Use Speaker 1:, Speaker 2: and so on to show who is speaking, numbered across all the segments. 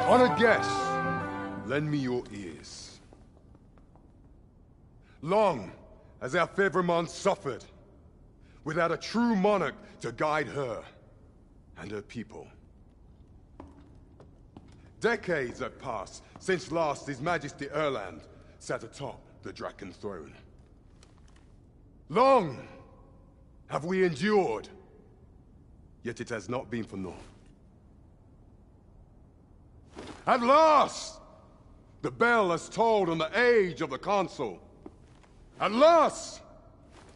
Speaker 1: Honored guests, lend me your ears. Long has our Fevrimond suffered, without a true monarch to guide her and her people. Decades have passed since last His Majesty Erland sat atop the Draken throne. Long have we endured, yet it has not been for naught. At last, the bell has tolled on the age of the Consul. At last,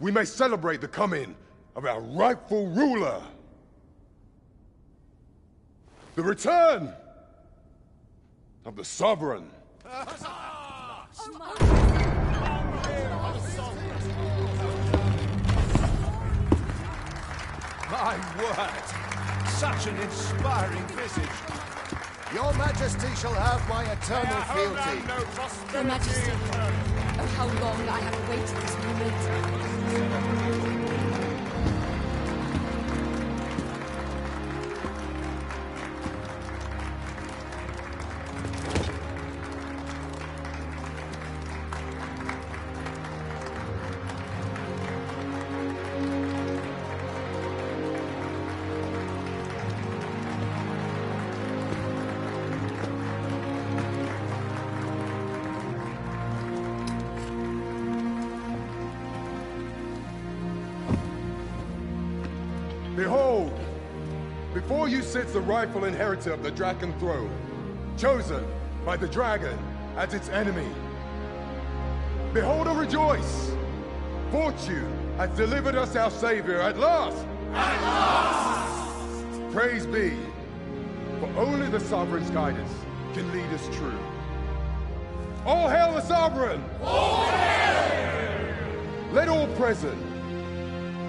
Speaker 1: we may celebrate the coming of our rightful ruler. The return of the Sovereign.
Speaker 2: My word! Such an inspiring visage.
Speaker 3: Your Majesty shall have my eternal fealty.
Speaker 4: Your Majesty, oh, how long I have awaited this moment.
Speaker 1: Behold, before you sits the rightful inheritor of the Draken throne, chosen by the dragon as its enemy. Behold and rejoice! Fortune has delivered us our savior at last! At last! Praise be, for only the Sovereign's guidance can lead us true. All hail the Sovereign! All hail! Let all present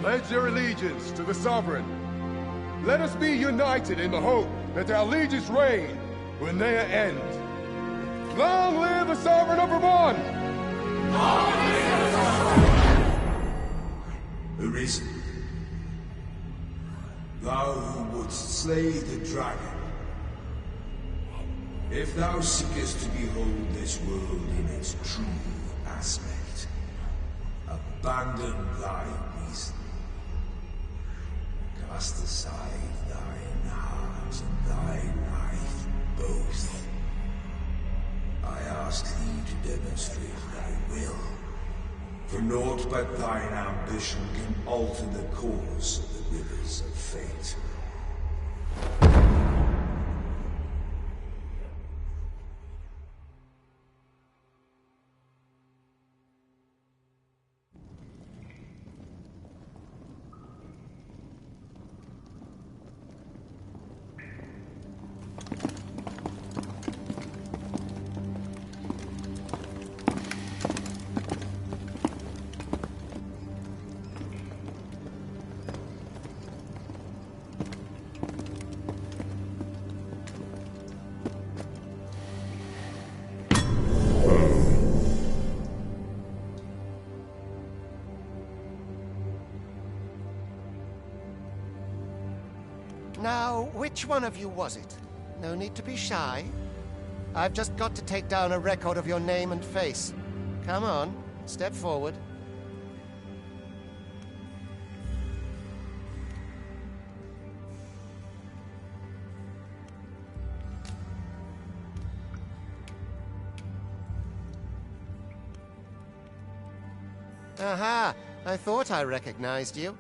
Speaker 1: pledge their allegiance to the Sovereign. Let us be united in the hope that our liege's reign will ne'er end. Long live the Sovereign of Vermont! Long live the Sovereign!
Speaker 5: Arisen, thou who wouldst slay the dragon, if thou seekest to behold this world in its true aspect, abandon thy reason. Cast aside thine heart and thy life both. I ask thee to demonstrate thy will, for naught but thine ambition can alter the course of the rivers of fate.
Speaker 3: Now, which one of you was it? No need to be shy. I've just got to take down a record of your name and face. Come on, step forward. Aha! I thought I recognized you.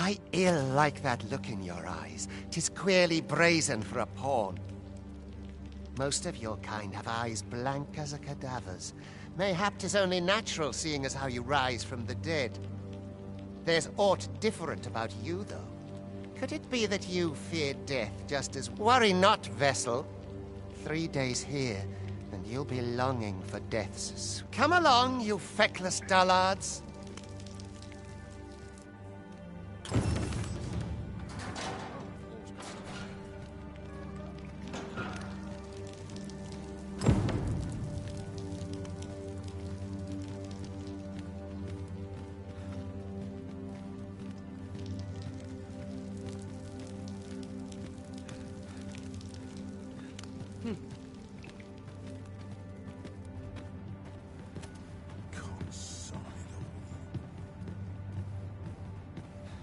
Speaker 3: I ill like that look in your eyes. 'Tis queerly brazen for a pawn. Most of your kind have eyes blank as a cadaver's. Mayhap 'tis only natural, seeing as how you rise from the dead. There's aught different about you, though. Could it be that you fear death just as... Worry not, vessel. 3 days here, and you'll be longing for death's... Come along, you feckless dullards.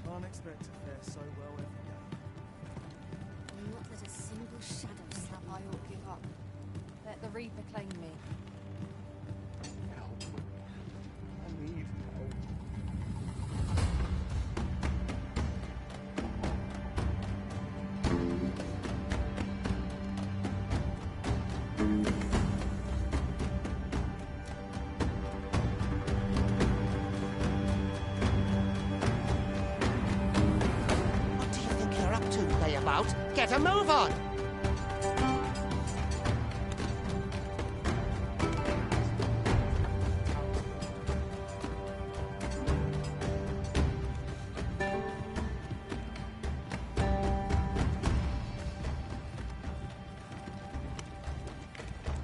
Speaker 6: Can't expect to fare so well every day.
Speaker 4: Not that a single shadow slap I ought give up. Let the Reaper claim me.
Speaker 6: Help. I need help.
Speaker 3: What do you think you're up to, layabout? Get a move on!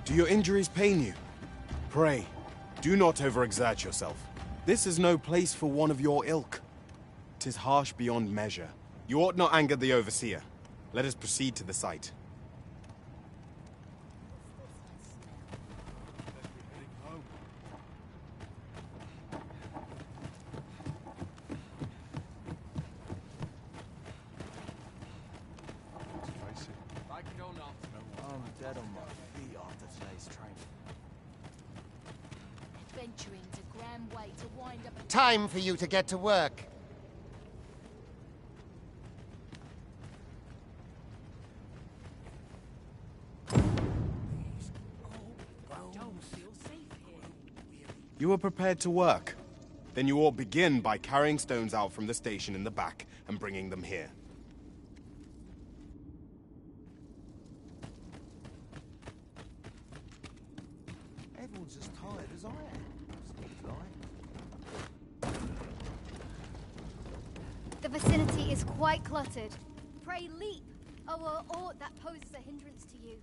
Speaker 7: Do your injuries pain you? Pray, do not overexert yourself. This is no place for one of your ilk. 'Tis harsh beyond measure. You ought not anger the overseer. Let us proceed to the site.
Speaker 6: I'm dead on my feet after today's training.
Speaker 4: Adventuring's a grand way to wind up a...
Speaker 3: Time for you to get to work.
Speaker 7: You are prepared to work. Then you ought begin by carrying stones out from the station in the back and bringing them here.
Speaker 6: Everyone's as tired as I am. Seems like.
Speaker 8: The vicinity is quite cluttered. Pray leap, or aught that poses a hindrance to you.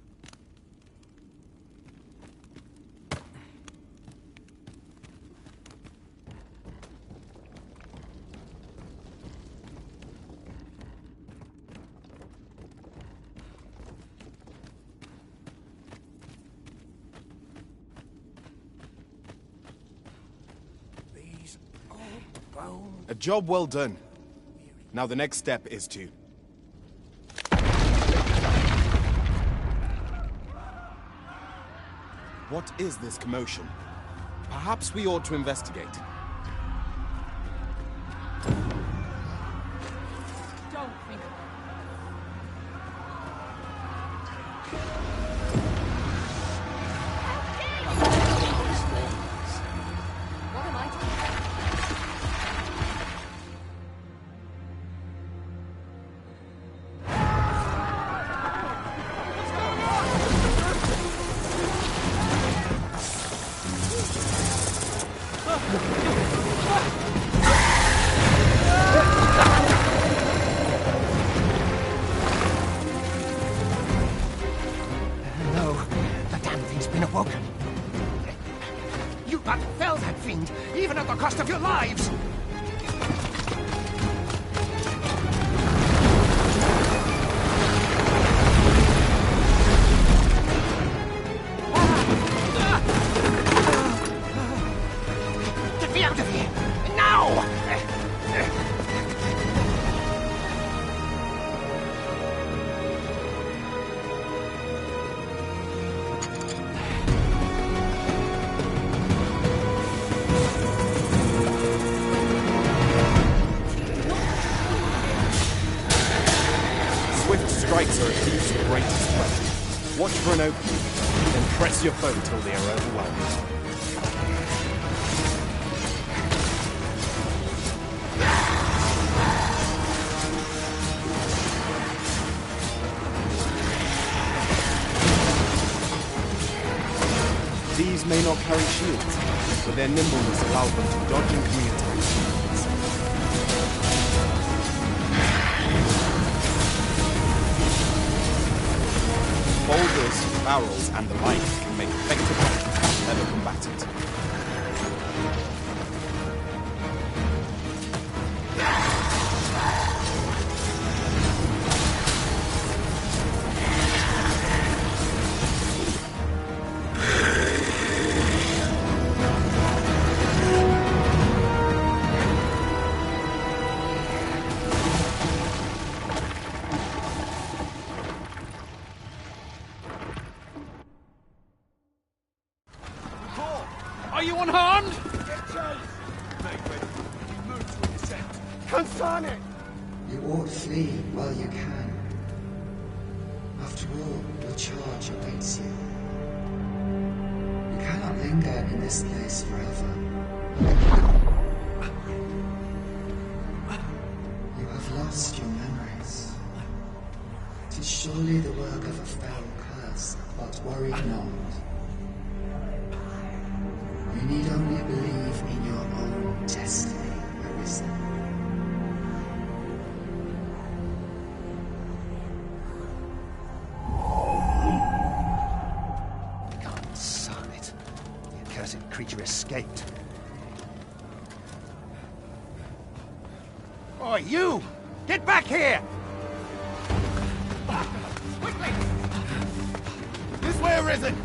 Speaker 7: A job well done. Now the next step is to... What is this commotion? Perhaps we ought to investigate.
Speaker 4: Don't think What am I doing?
Speaker 7: strikes are a thief's greatest weapon. Watch for an opening, then press your foe till they are overwhelmed. These may not carry shields, but their nimbleness allows them to dodge incoming attacks. Boulders, barrels, and the like can make effective weapons for clever combatants.
Speaker 2: Are you unharmed?
Speaker 5: You ought flee while you can. After all, your charge awaits you. You cannot linger in this place forever. You have lost your memories. 'Tis surely the work of a foul curse, but worry not. You need only believe in your own destiny, Arisen.
Speaker 3: God, son it. The accursed creature escaped.
Speaker 2: Oh, you! Get back here! Quickly!
Speaker 7: This way, Arisen!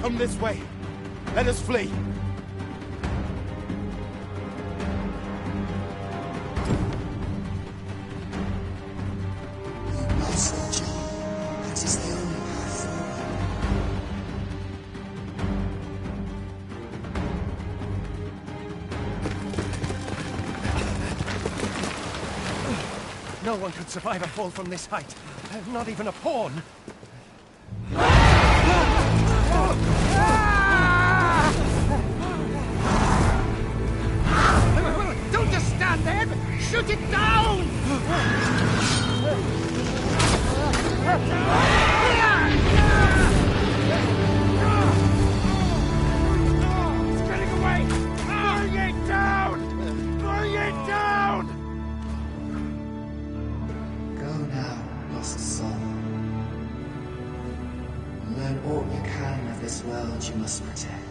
Speaker 7: Come this way. Let us flee.
Speaker 5: You must, John. That is the only path forward.
Speaker 2: No one could survive a fall from this height. Not even a pawn. Don't just stand there! Shoot it down! It's getting away! Bring it down! Bring it down!
Speaker 5: Go now, lost soul. Learn all you can of this world you must protect.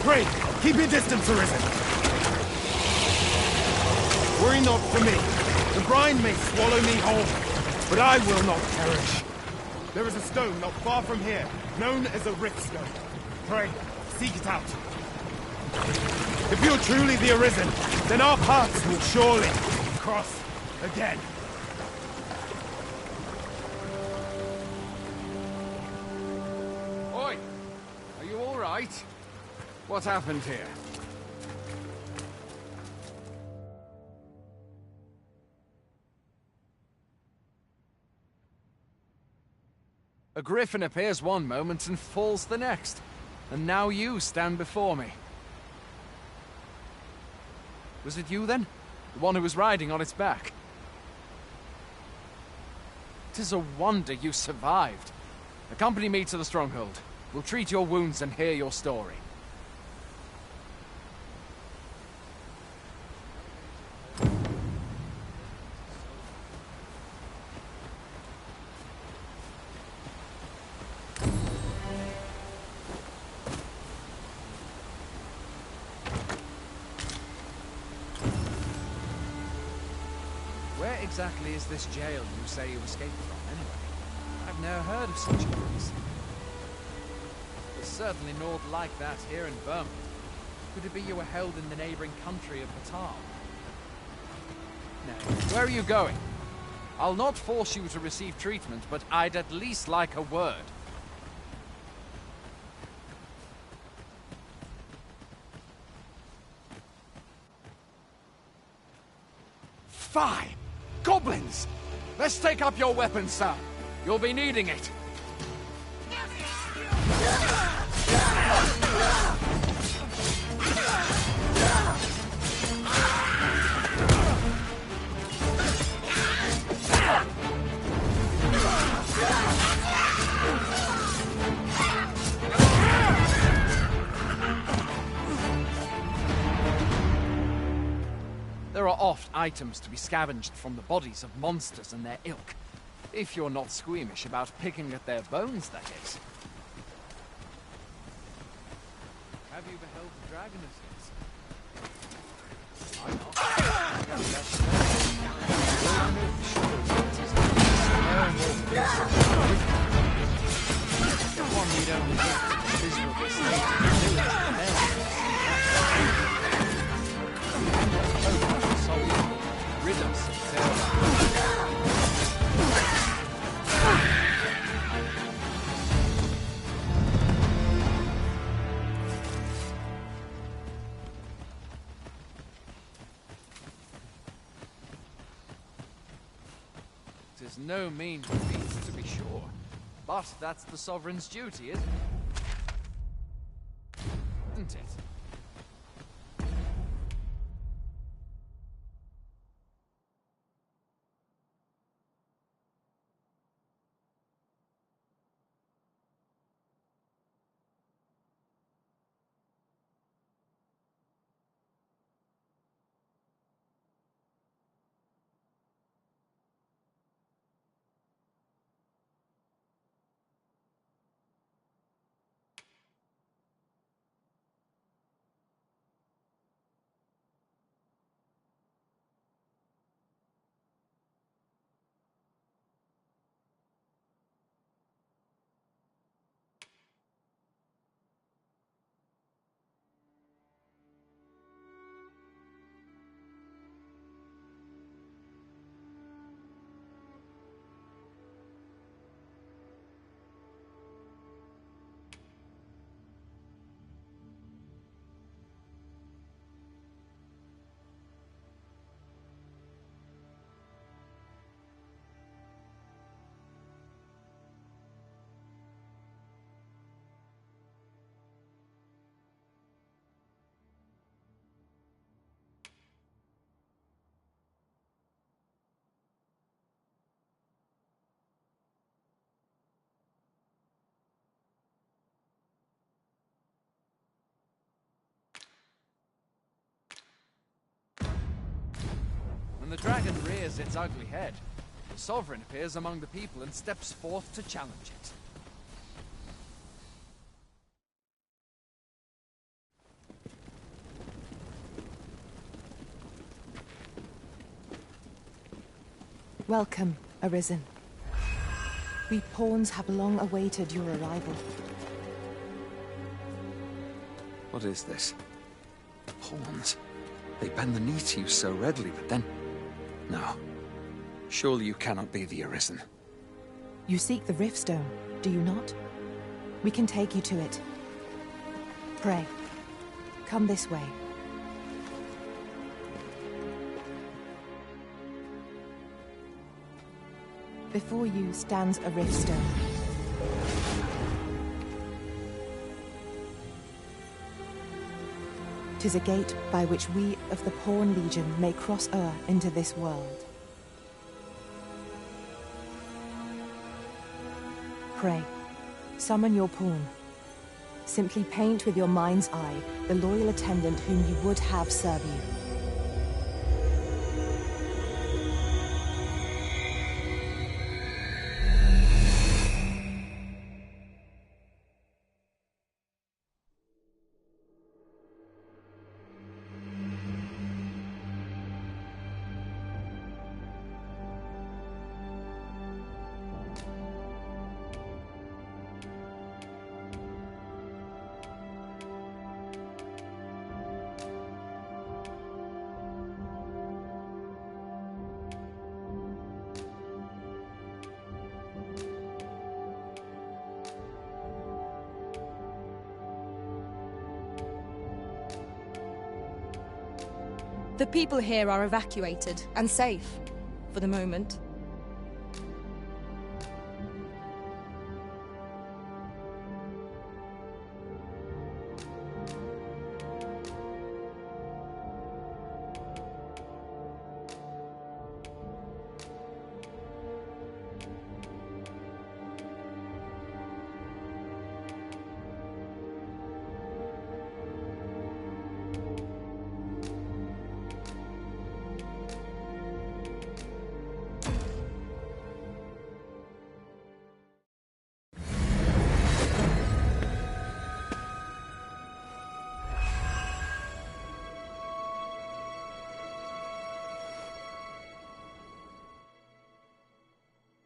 Speaker 7: Pray, keep your distance, Arisen. Worry not for me. The brine may swallow me whole, but I will not perish. There is a stone not far from here, known as a rift stone. Pray, seek it out. If you're truly the Arisen, then our paths will surely cross again.
Speaker 9: Oi! Are you all right? What happened here? A griffin appears one moment and falls the next. And now you stand before me. Was it you then? The one who was riding on its back? 'Tis a wonder you survived. Accompany me to the stronghold. We'll treat your wounds and hear your story. Where exactly is this jail you say you escaped from, anyway? I've never heard of such a place. There's certainly naught like that here in Burma. Could it be you were held in the neighboring country of Batal? Now, where are you going? I'll not force you to receive treatment, but I'd at least like a word. Fine! Goblins! Let's take up your weapons, sir. You'll be needing it. There are oft items to be scavenged from the bodies of monsters and their ilk. If you're not squeamish about picking at their bones, that is. Have you beheld the dragon of Why not? One need only look at the miserable state of the rid us of their Tis no mean feat, to be sure, but that's the sovereign's duty, isn't it? When the dragon rears its ugly head, the sovereign appears among the people and steps forth to challenge it.
Speaker 10: Welcome, Arisen. We pawns have long awaited your arrival.
Speaker 9: What is this? Pawns? They bend the knee to you so readily, but then... No. Surely you cannot be the Arisen.
Speaker 10: You seek the Riftstone, do you not? We can take you to it. Pray, come this way. Before you stands a Riftstone. "'Tis a gate by which we of the Pawn Legion may cross o'er into this world. Pray, summon your pawn. Simply paint with your mind's eye the loyal attendant whom you would have serve you.
Speaker 4: The people here are evacuated and safe, for the moment.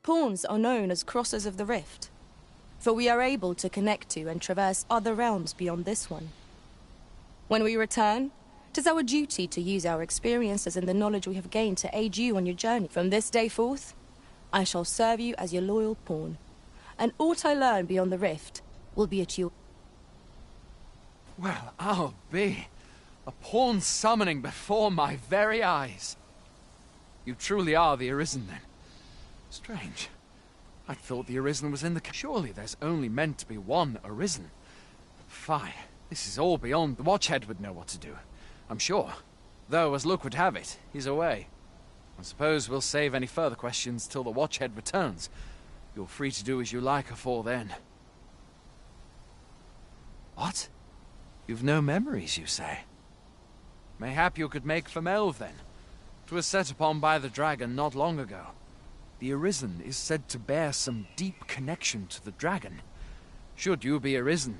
Speaker 4: Pawns are known as Crossers of the Rift, for we are able to connect to and traverse other realms beyond this one. When we return, 'tis our duty to use our experiences and the knowledge we have gained to aid you on your journey. From this day forth, I shall serve you as your loyal pawn, and aught I learn beyond the Rift will be at your...
Speaker 9: Well, I'll be. A pawn summoning before my very eyes. You truly are the Arisen, then. Strange. I thought the Arisen was in the... Surely there's only meant to be one Arisen. Fie. This is all beyond... The Watchhead would know what to do, I'm sure. Though, as luck would have it, he's away. I suppose we'll save any further questions till the Watchhead returns. You're free to do as you like afore then. What? You've no memories, you say? Mayhap you could make for Melve, then. 'Twas set upon by the dragon not long ago. The Arisen is said to bear some deep connection to the dragon. Should you be Arisen?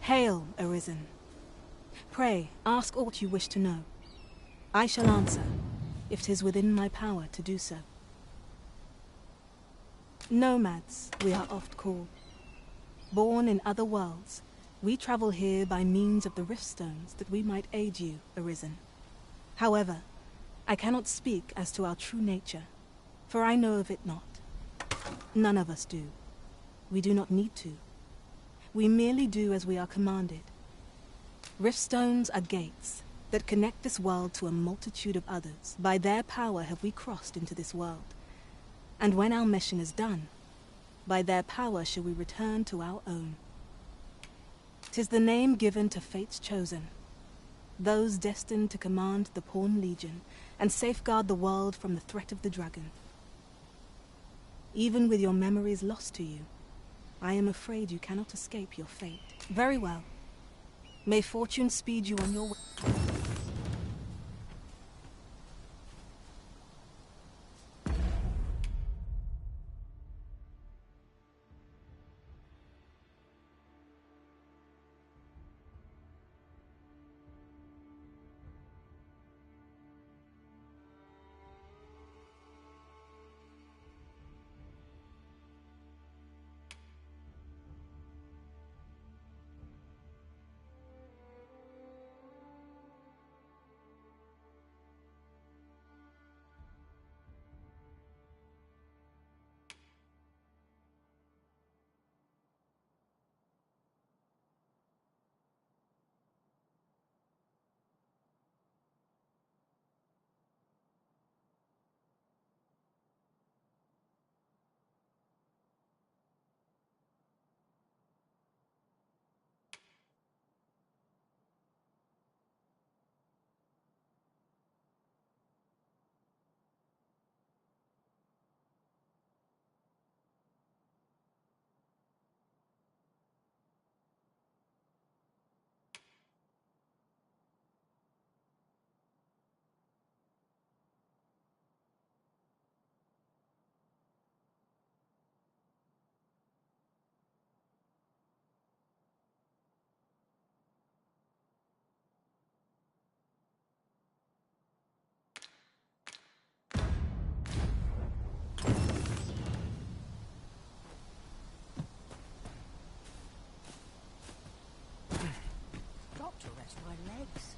Speaker 10: Hail, Arisen. Pray, ask aught you wish to know. I shall answer, if 'tis within my power to do so. Nomads, we are oft called. Born in other worlds, we travel here by means of the Riftstones that we might aid you, Arisen. However, I cannot speak as to our true nature, for I know of it not. None of us do. We do not need to. We merely do as we are commanded. Riftstones are gates that connect this world to a multitude of others. By their power have we crossed into this world. And when our mission is done, by their power shall we return to our own. 'Tis the name given to fate's chosen. those destined to command the Pawn Legion and safeguard the world from the threat of the dragon. Even with your memories lost to you, I am afraid you cannot escape your fate. Very well. May fortune speed you on your way.
Speaker 2: To rest my legs.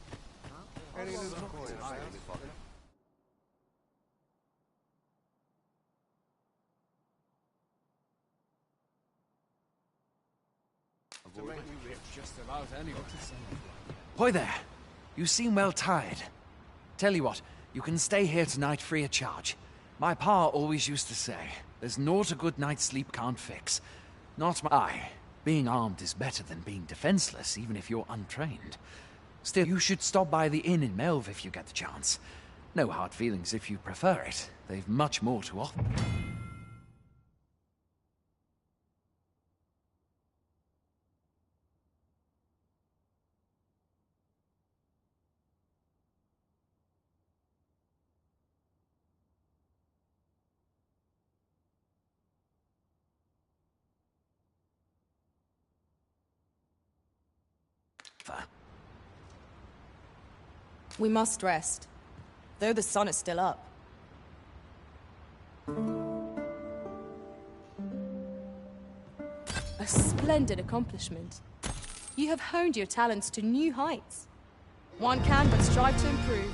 Speaker 9: To make me rich just about anyone. Hoy there. You seem well tired. Tell you what, you can stay here tonight free of charge. My pa always used to say, there's naught a good night's sleep can't fix. Not my eye. Being armed is better than being defenseless, even if you're untrained. Still, you should stop by the inn in Melve if you get the chance. No hard feelings if you prefer it. They've much more to offer.
Speaker 4: We must rest, though the sun is still up. A splendid accomplishment. You have honed your talents to new heights. One can but strive to improve.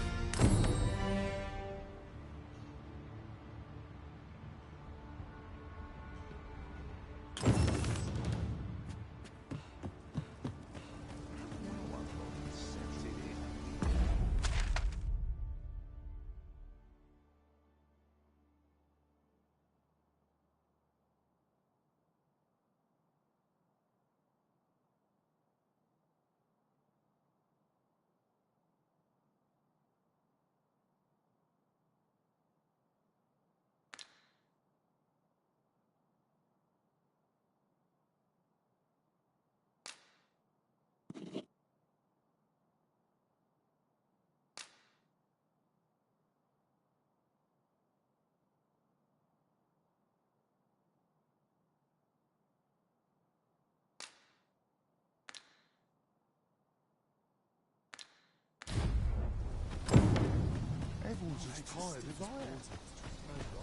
Speaker 6: Everyone's as tired as I am.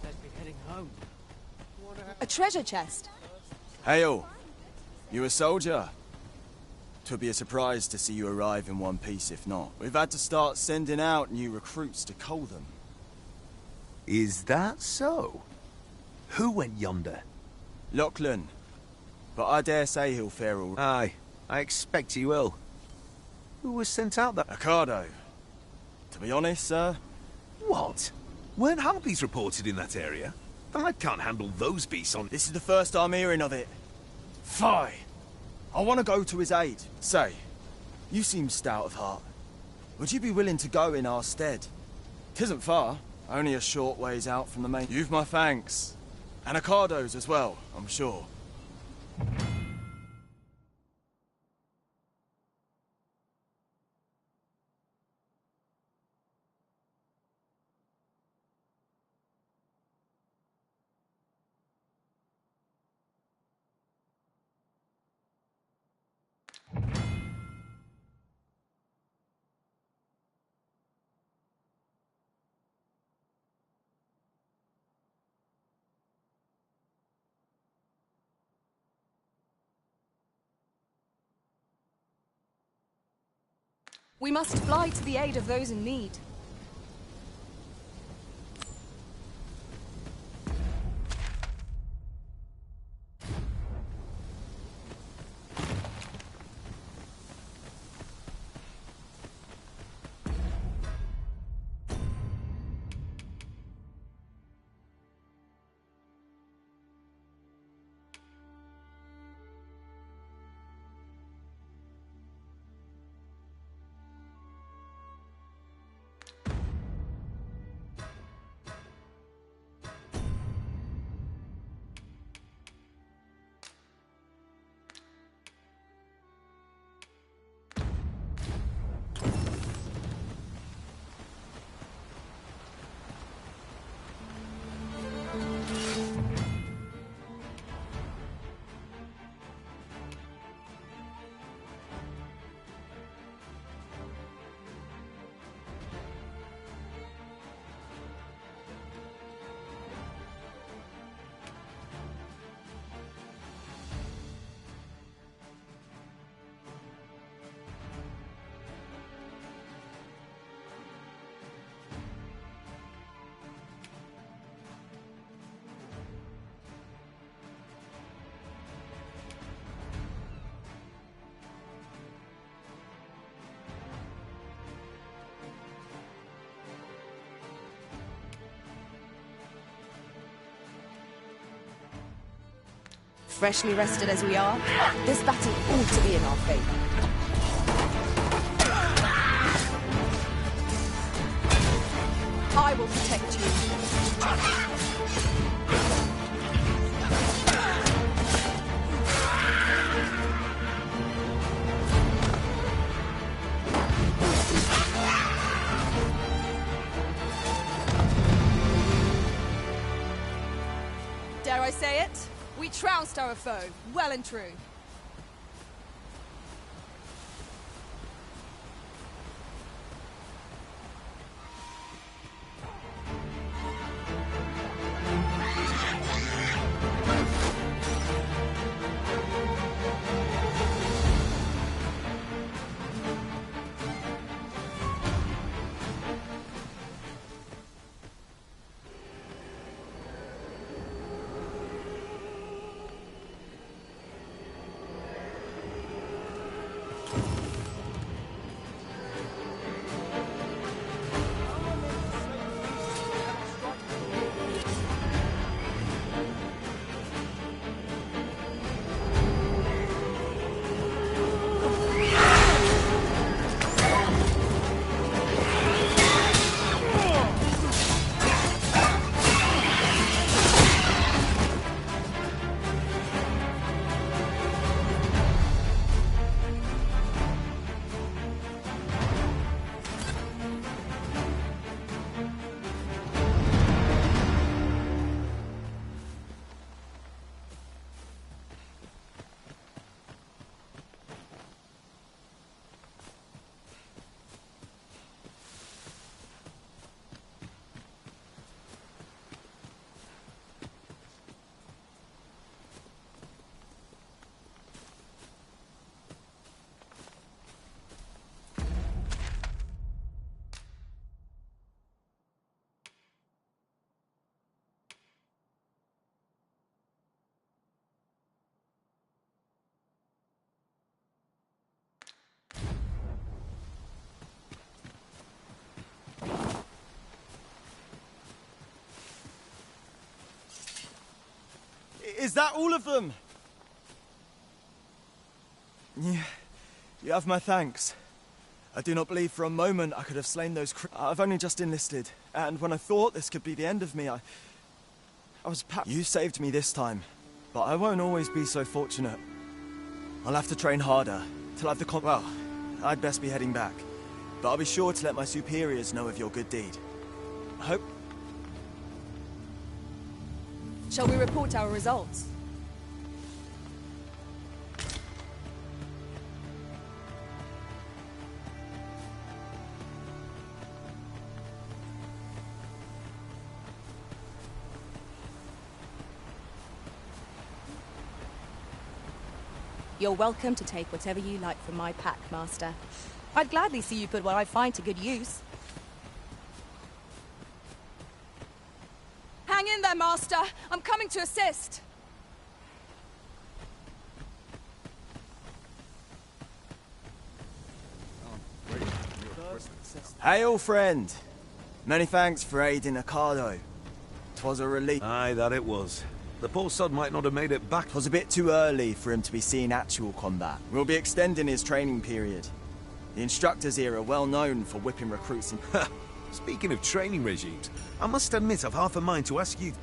Speaker 2: Let's be heading home.
Speaker 4: A treasure chest.
Speaker 11: Hail! You a soldier? Twould be a surprise to see you arrive in one piece if not. We've had to start sending out new recruits to cull them.
Speaker 12: Is that so? Who went yonder?
Speaker 11: Lachlan. But I dare say he'll fare all...
Speaker 12: Aye, I expect he will. Who was sent out there?
Speaker 11: Ocado. To be honest, sir...
Speaker 12: What? Weren't harpies reported in that area? I can't handle those beasts on...
Speaker 11: This is the first I'm hearing of it. Fie! I want to go to his aid. Say, you seem stout of heart. Would you be willing to go in our stead? 'Tisn't far, only a short ways out from the main. You've my thanks. And Ricardo's as well, I'm sure.
Speaker 4: We must fly to the aid of those in need. Freshly rested as we are, this battle ought to be in our favour. I will protect you. Dare I say it? We trounced our foe, well and true.
Speaker 11: Is that all of them? You have my thanks. I do not believe for a moment I could have slain those I've only just enlisted, and when I thought this could be the end of me, I was You saved me this time, but I won't always be so fortunate. I'll have to train harder, till I've the Well, I'd best be heading back. But I'll be sure to let my superiors know of your good deed. I hope...
Speaker 4: Shall we report our results? You're welcome to take whatever you like from my pack, Master. I'd gladly see you put what I find to good use. Hang in there, Master! I'm coming to assist!
Speaker 11: Hail, friend! Many thanks for aiding Ocado. 'Twas a relief.
Speaker 12: Aye, that it was. The poor sod might not have made it back.
Speaker 11: 'Twas a bit too early for him to be seeing actual combat. We'll be extending his training period. The instructors here are well known for whipping recruits in...
Speaker 12: Speaking of training regimes, I must admit I've half a mind to ask you...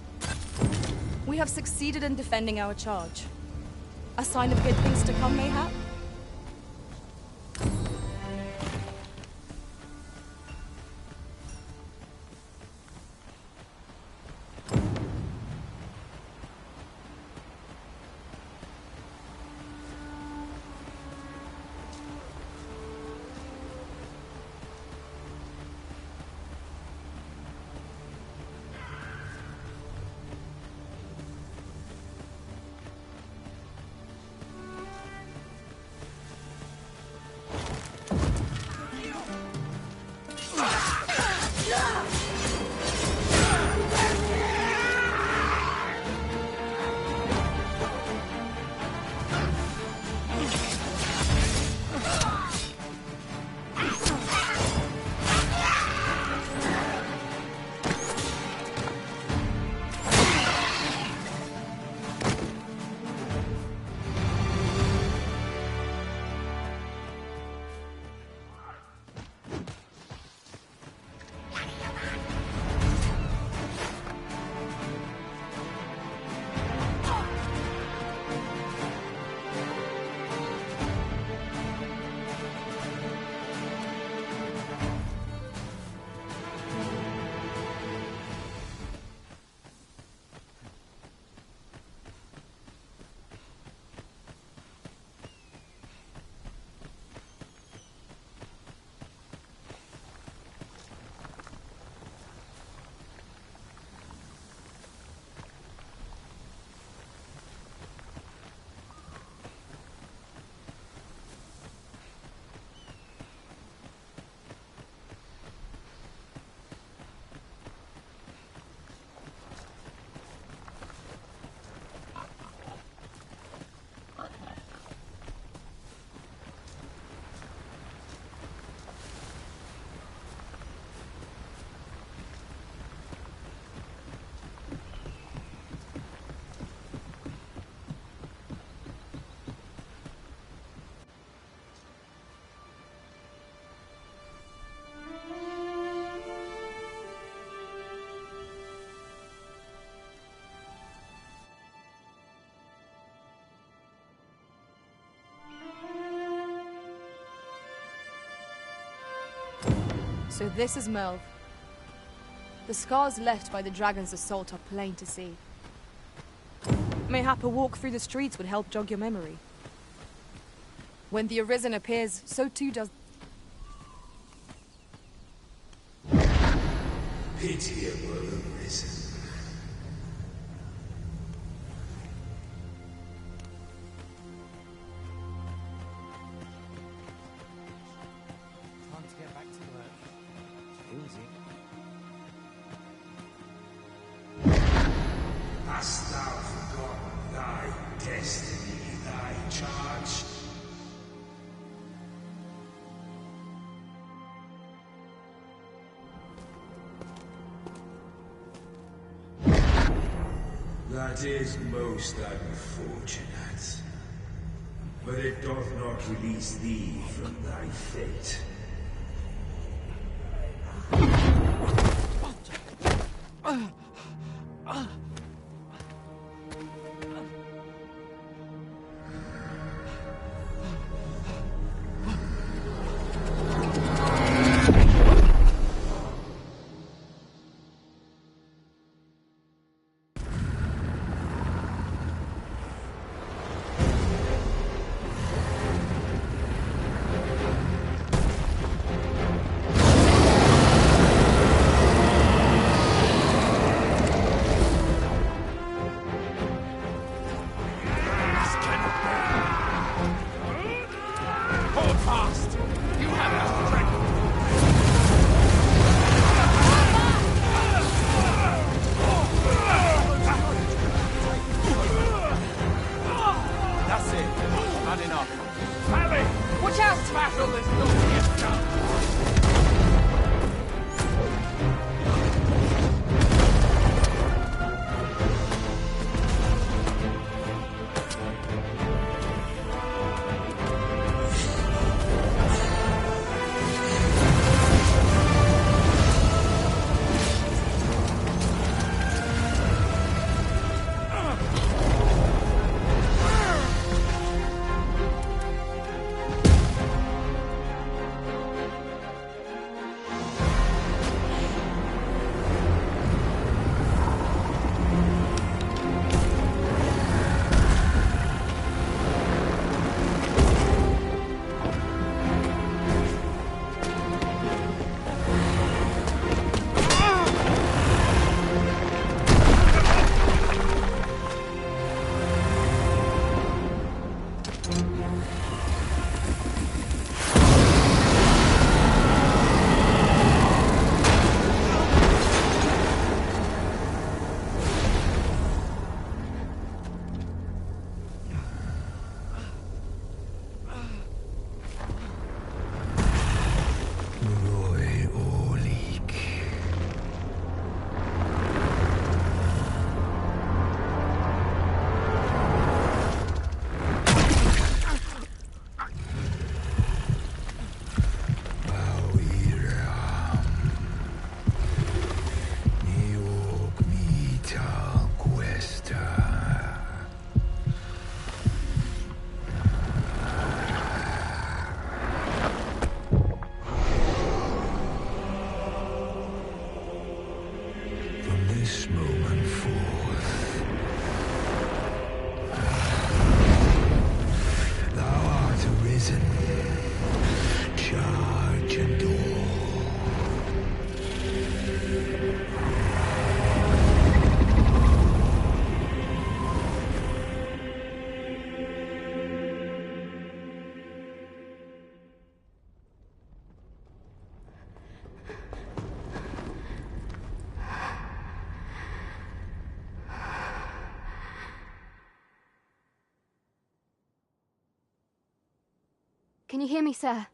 Speaker 4: We have succeeded in defending our charge. A sign of good things to come, mayhap? So this is Melv. The scars left by the dragon's assault are plain to see. Mayhap a walk through the streets would help jog your memory. When the Arisen appears, so too does...
Speaker 5: Pitiable Arisen.
Speaker 6: Time to get back to work. Easy.
Speaker 5: Hast thou forgotten thy destiny, thy charge? That is most unfortunate. But it doth not release thee from thy fate.
Speaker 8: Can you hear me, sir?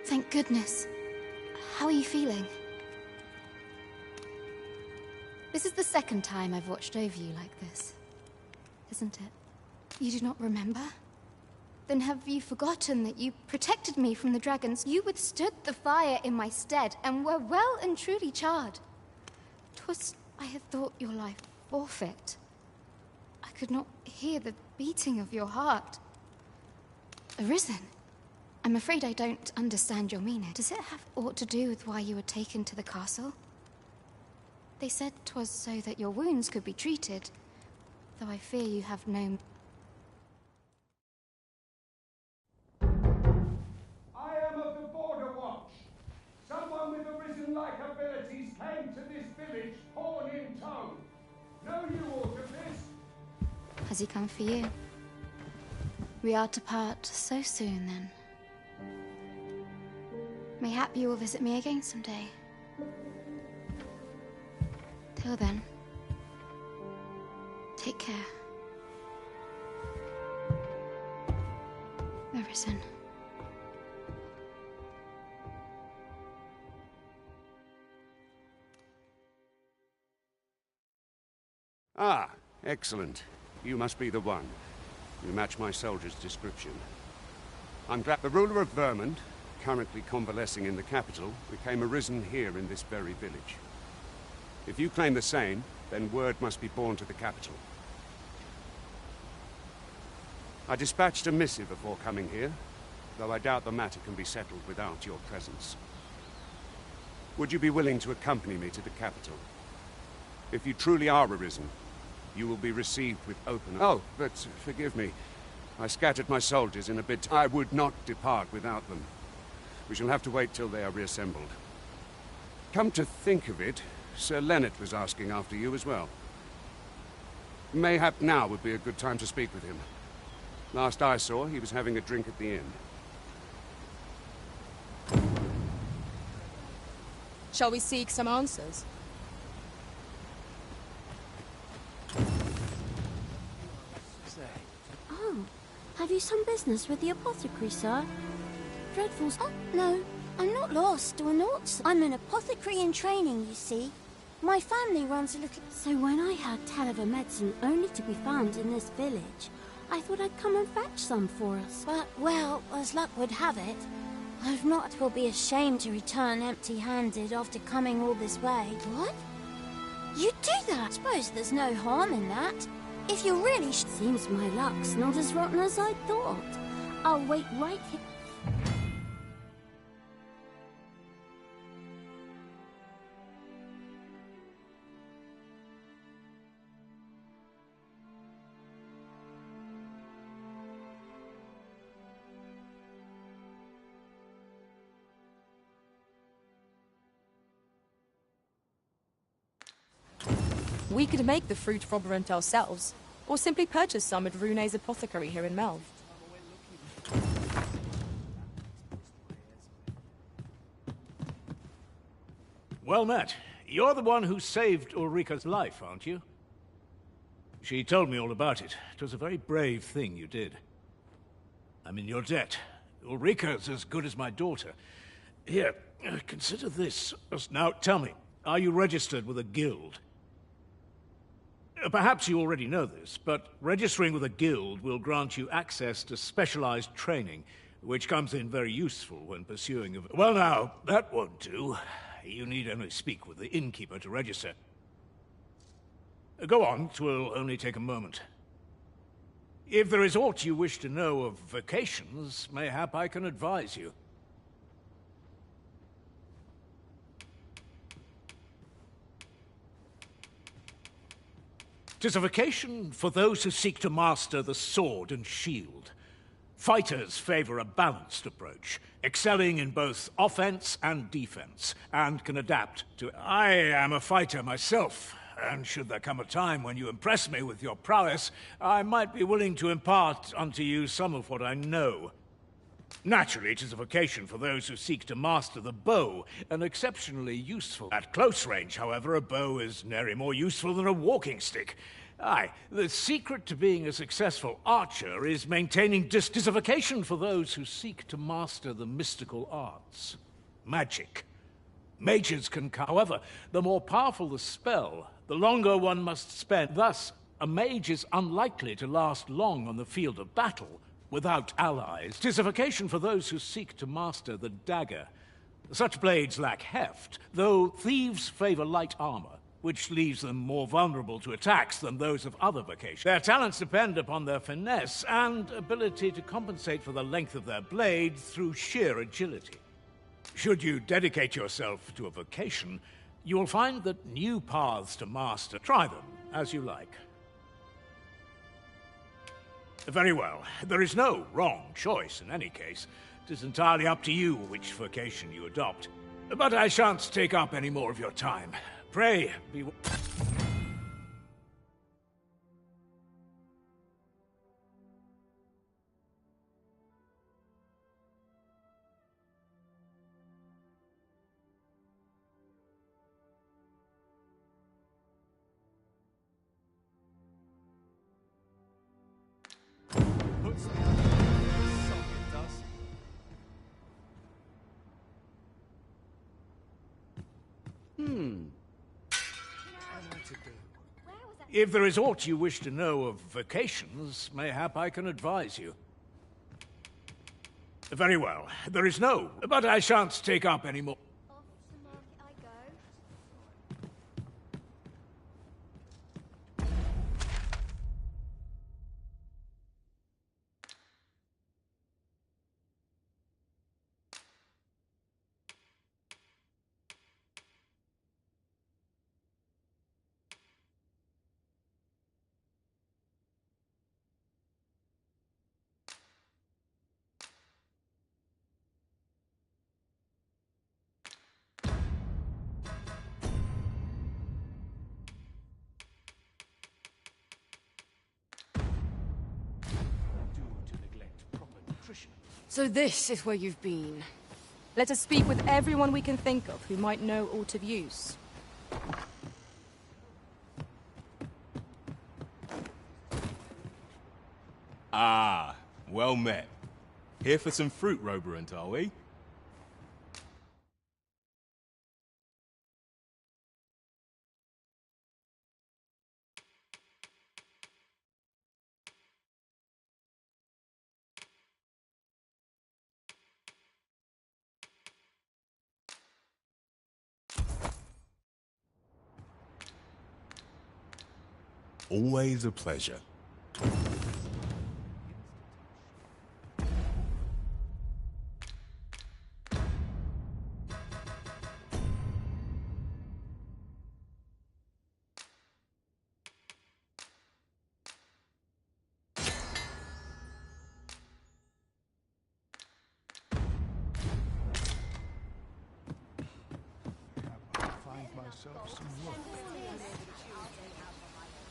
Speaker 8: Thank goodness. How are you feeling? This is the second time I've watched over you like this, isn't it? You do not remember? Then have you forgotten that you protected me from the dragons? You withstood the fire in my stead and were well and truly charred. 'Twas, I had thought your life forfeit. I could not hear the beating of your heart. Arisen? I'm afraid I don't understand your meaning. Does it have aught to do with why you were taken to the castle? They said 'twas so that your wounds could be treated, though I fear you have no...
Speaker 2: I am of the Border Watch. Someone with Arisen-like abilities came to this village, horn in tow. Know you aught of this?
Speaker 8: Has he come for you? We are to part so soon, then. Mayhap you will visit me again someday. Till then, take care. Arisen.
Speaker 13: Ah, excellent. You must be the one. You match my soldier's description. I'm glad the ruler of Vermont, currently convalescing in the capital, became arisen here in this very village. If you claim the same, then word must be borne to the capital. I dispatched a missive before coming here, though I doubt the matter can be settled without your presence. Would you be willing to accompany me to the capital? If you truly are arisen, you will be received with open... Oh, but forgive me. I scattered my soldiers in a bid. I would not depart without them. We shall have to wait till they are reassembled. Come to think of it, Sir Leonard was asking after you as well. Mayhap now would be a good time to speak with him. Last I saw, he was having a drink at the inn.
Speaker 4: Shall we seek some answers?
Speaker 14: Oh, have you some business with the apothecary, sir? Dreadfuls. Oh, no, I'm not lost or naught. I'm an apothecary in training, you see. My family runs a little... So when I heard tell of a medicine only to be found in this village, I thought I'd come and fetch some for us. But, well, as luck would have it, I've not will be ashamed to return empty-handed after coming all this way. What? You do that? Suppose there's no harm in that. If you really Seems my luck's not as rotten as I thought. I'll wait right here.
Speaker 4: We could make the fruit frobrant ourselves, or simply purchase some at Rune's apothecary here in Melve.
Speaker 15: Well met. You're the one who saved Ulrika's life, aren't you? She told me all about it. It was a very brave thing you did. I'm in your debt. Ulrika's as good as my daughter. Here, consider this. Now, tell me, are you registered with a guild? Perhaps you already know this, but registering with a guild will grant you access to specialized training, which comes in very useful when pursuing a... Well now, that won't do. You need only speak with the innkeeper to register. Go on, 'twill only take a moment. If there is aught you wish to know of vacations, mayhap I can advise you. 'Tis a vocation for those who seek to master the sword and shield. Fighters favor a balanced approach, excelling in both offense and defense, and can adapt to... I am a fighter myself, and should there come a time when you impress me with your prowess, I might be willing to impart unto you some of what I know. Naturally, it is a vocation for those who seek to master the bow, and exceptionally useful. At close range, however, a bow is nary more useful than a walking stick. Aye, the secret to being a successful archer is maintaining distance. It is a vocation for those who seek to master the mystical arts. Magic. Mages can... However, the more powerful the spell, the longer one must spend. Thus, a mage is unlikely to last long on the field of battle without allies. 'Tis a vocation for those who seek to master the dagger. Such blades lack heft, though thieves favor light armor, which leaves them more vulnerable to attacks than those of other vocations. Their talents depend upon their finesse and ability to compensate for the length of their blade through sheer agility. Should you dedicate yourself to a vocation, you will find that new paths to master. Try them as you like. Very well. There is no wrong choice in any case. It is entirely up to you which vocation you adopt. But I shan't take up any more of your time. Pray, be... If there is aught you wish to know of vocations, mayhap I can advise you. Very well. There is no, but I shan't take up any more.
Speaker 4: So this is where you've been. Let us speak with everyone we can think of who might know aught of use.
Speaker 16: Ah, well met. Here for some fruit, Roberant, are we?
Speaker 5: Always a pleasure.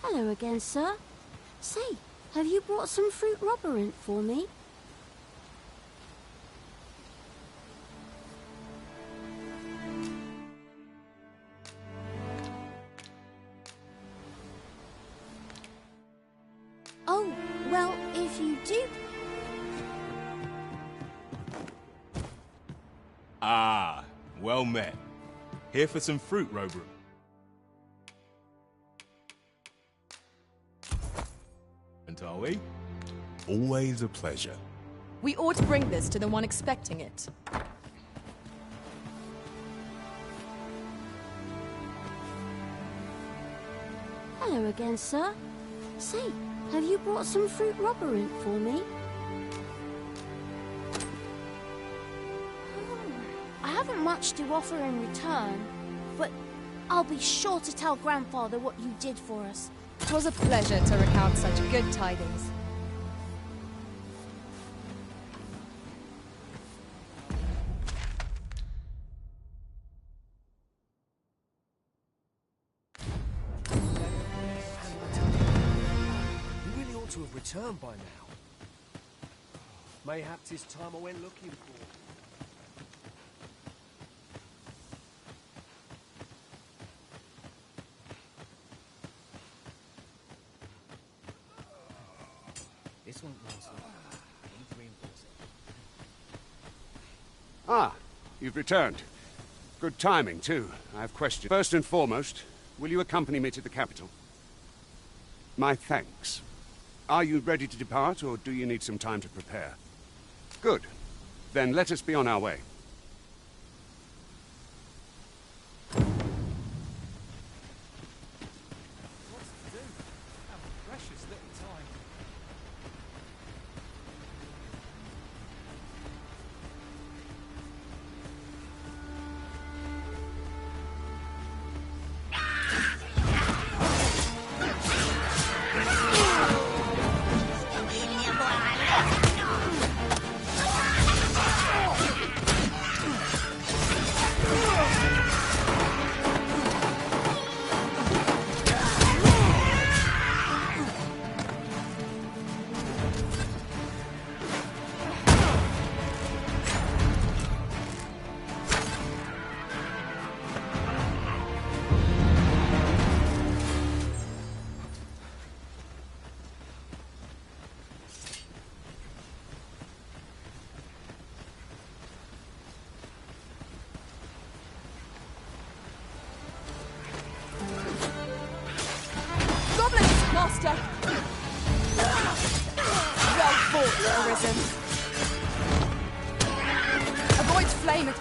Speaker 14: Hello again, sir. Say, have you brought some fruit roberant for me? Oh, well, if you do...
Speaker 16: Ah, well met. Here for some fruit, Roberant. Are we?
Speaker 5: Always a pleasure.
Speaker 4: We ought to bring this to the one expecting it.
Speaker 14: Hello again, sir. Say, have you brought some fruit roberant for me? I haven't much to offer in return, but I'll be sure to tell Grandfather what you did for us.
Speaker 4: 'Twas a pleasure to recount such good tidings.
Speaker 17: You really ought to have returned by now. Mayhap 'tis time I went looking for.
Speaker 9: This won't last long. I need to reinforce it.
Speaker 13: Ah, you've returned. Good timing, too. I have questions. First and foremost, will you accompany me to the capital? My thanks. Are you ready to depart, or do you need some time to prepare? Good. Then let us be on our way.
Speaker 11: What's to do? Have a precious little time.
Speaker 4: Master! Well fought, Arisen. Avoid flame at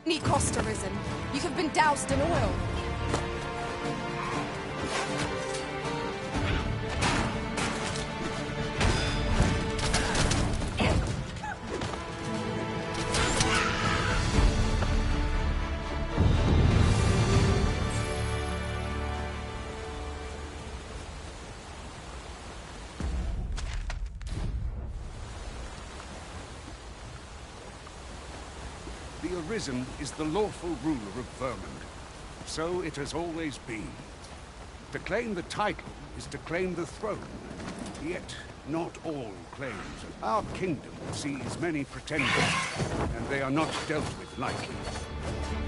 Speaker 4: any cost, Arisen. You have been doused in oil.
Speaker 13: The Arisen is the lawful ruler of Vermund. So it has always been. To claim the title is to claim the throne. Yet, not all claims. Our kingdom sees many pretenders, and they are not dealt with lightly.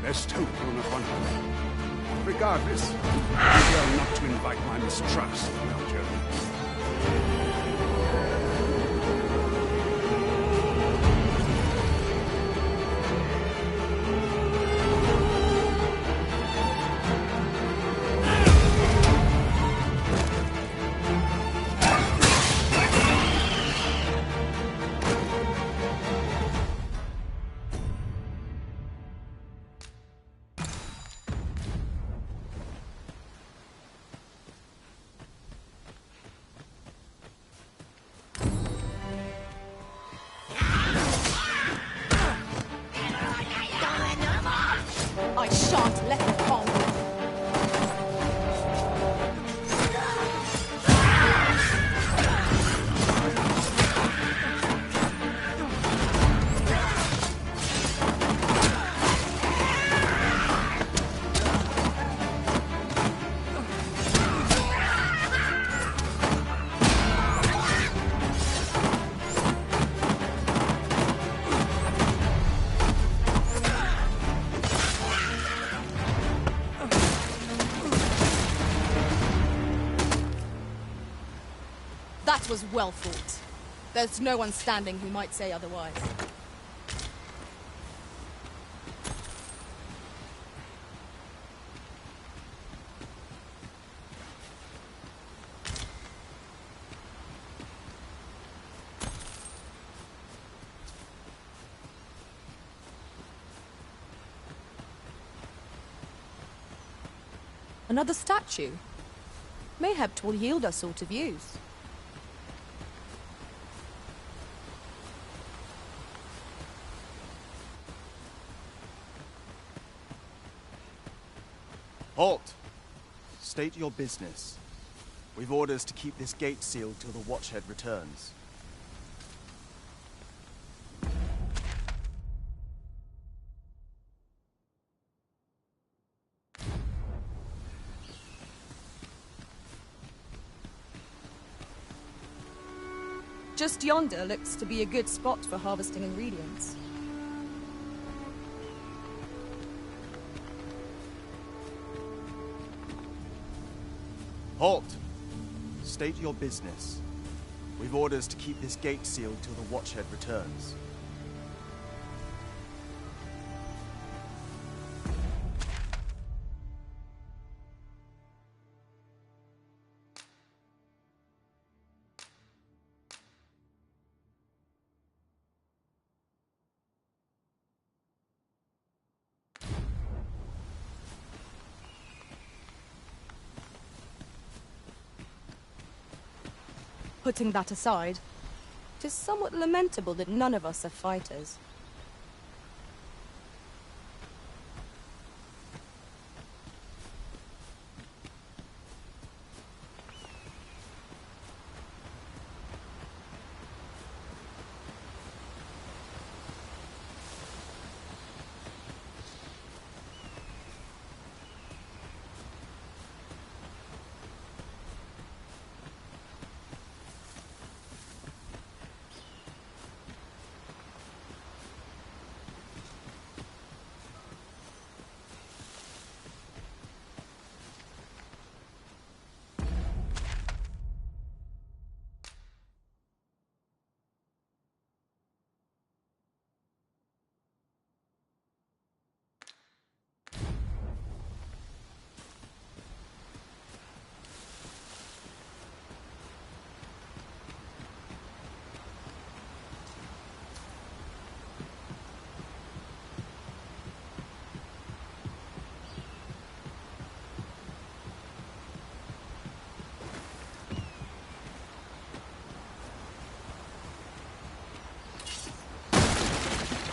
Speaker 13: Best hope will not one hope. Regardless, be well not to invite my mistrust on our journey.
Speaker 4: I shan't let them harm you. That was well fought. There's no one standing who might say otherwise. Another statue? Mayhap 'twill yield us all to views.
Speaker 11: Halt! State your business. We've orders to keep this gate sealed till the Watchhead returns.
Speaker 4: Just yonder looks to be a good spot for harvesting ingredients.
Speaker 11: Halt! State your business. We've orders to keep this gate sealed till the Watchhead returns.
Speaker 4: Putting that aside, 'tis somewhat lamentable that none of us are fighters.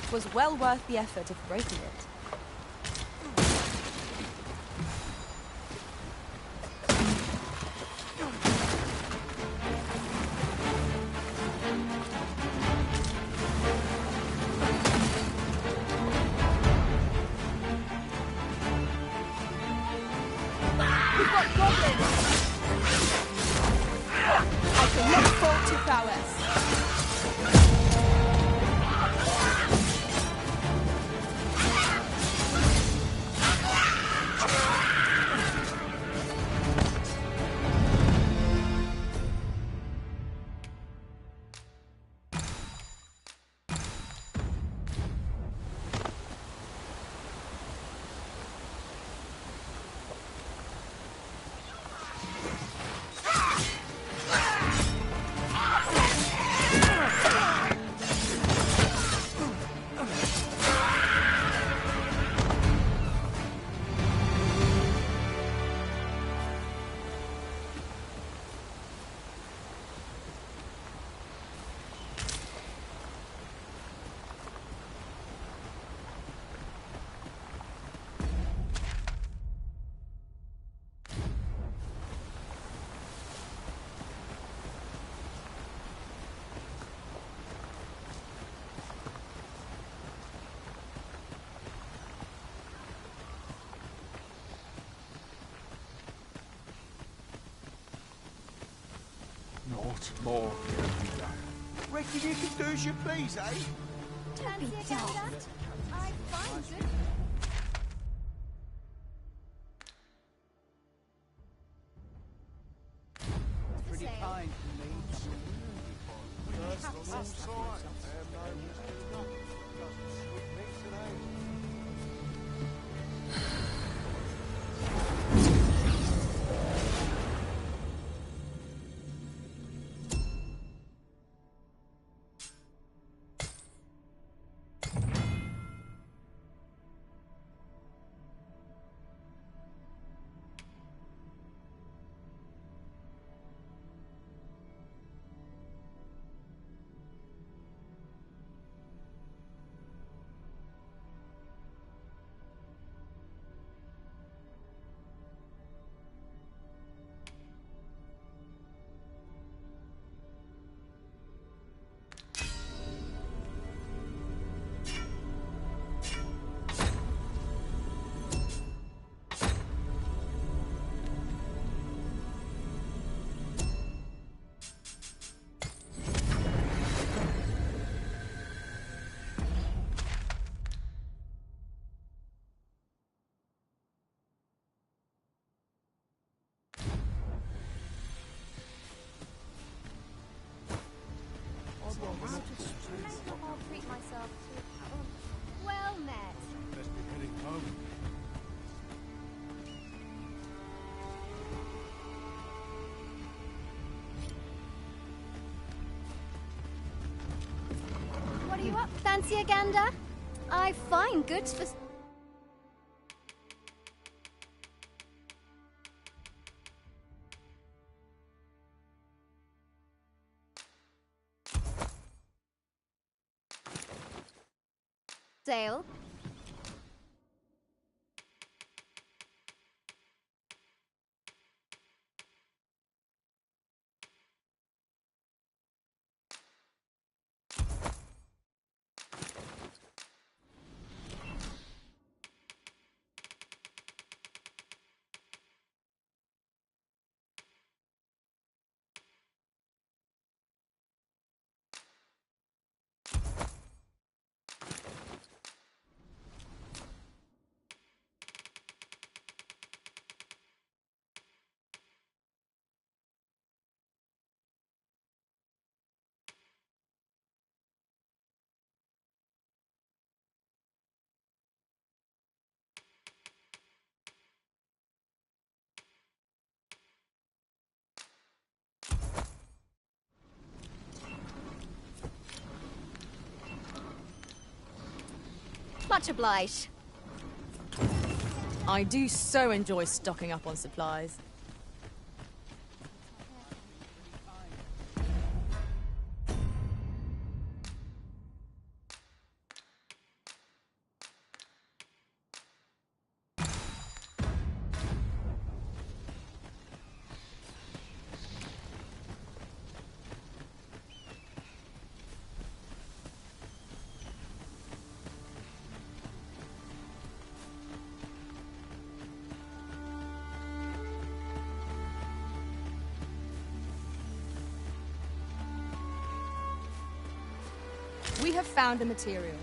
Speaker 4: It was well worth the effort of breaking it. We've got goblins! I can look forward to prowess.
Speaker 6: Not more can be done. Reckon you can do as you please, eh?
Speaker 14: Don't be daft. I find it.
Speaker 17: Pretty kind from me.
Speaker 6: First on all sides. No doesn't sweet me today.
Speaker 14: I'll treat myself to... Well met.
Speaker 15: Best be heading home.
Speaker 14: What are you up? Fancy a gander? I find goods for... sale. Much obliged.
Speaker 4: I do so enjoy stocking up on supplies. We have found the material.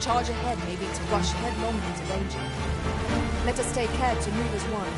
Speaker 4: Charge ahead may be to rush headlong into danger. Let us take care to move as one.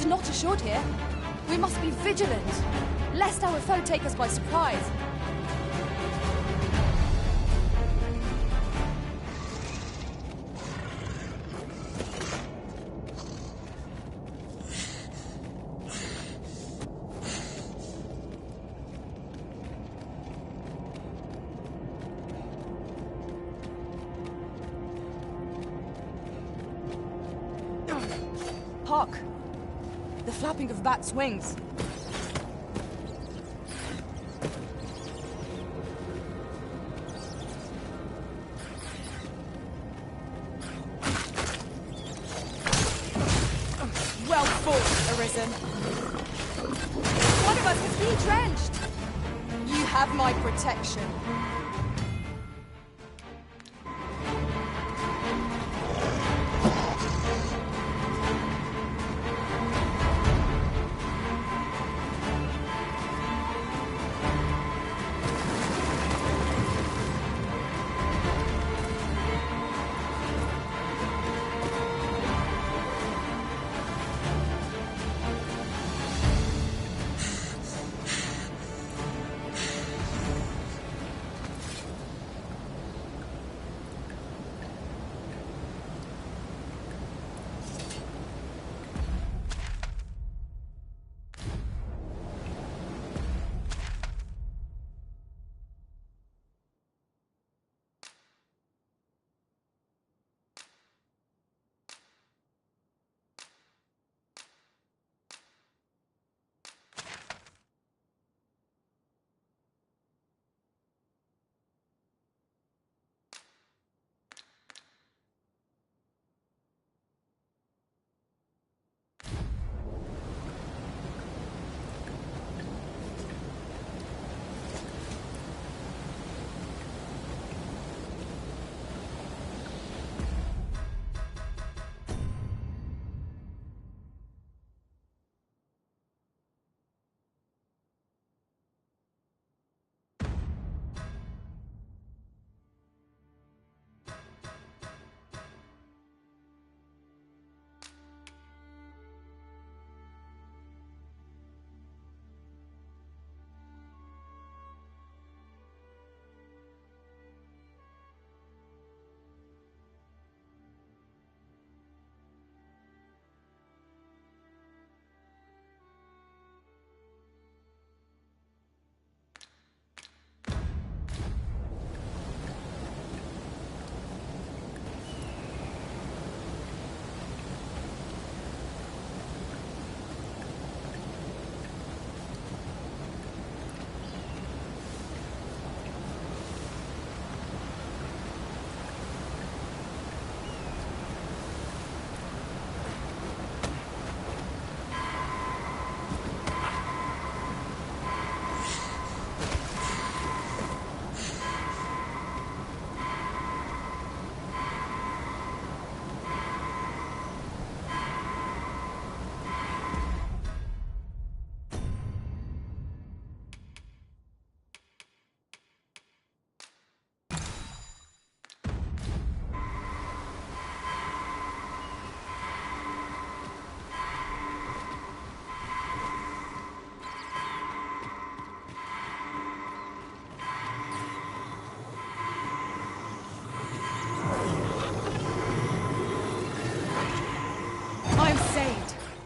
Speaker 4: are not assured here. We must be vigilant, lest our foe take us by surprise. Hark! The flapping of bats' wings. Well fought, Arisen. One of us has been drenched. You have my protection.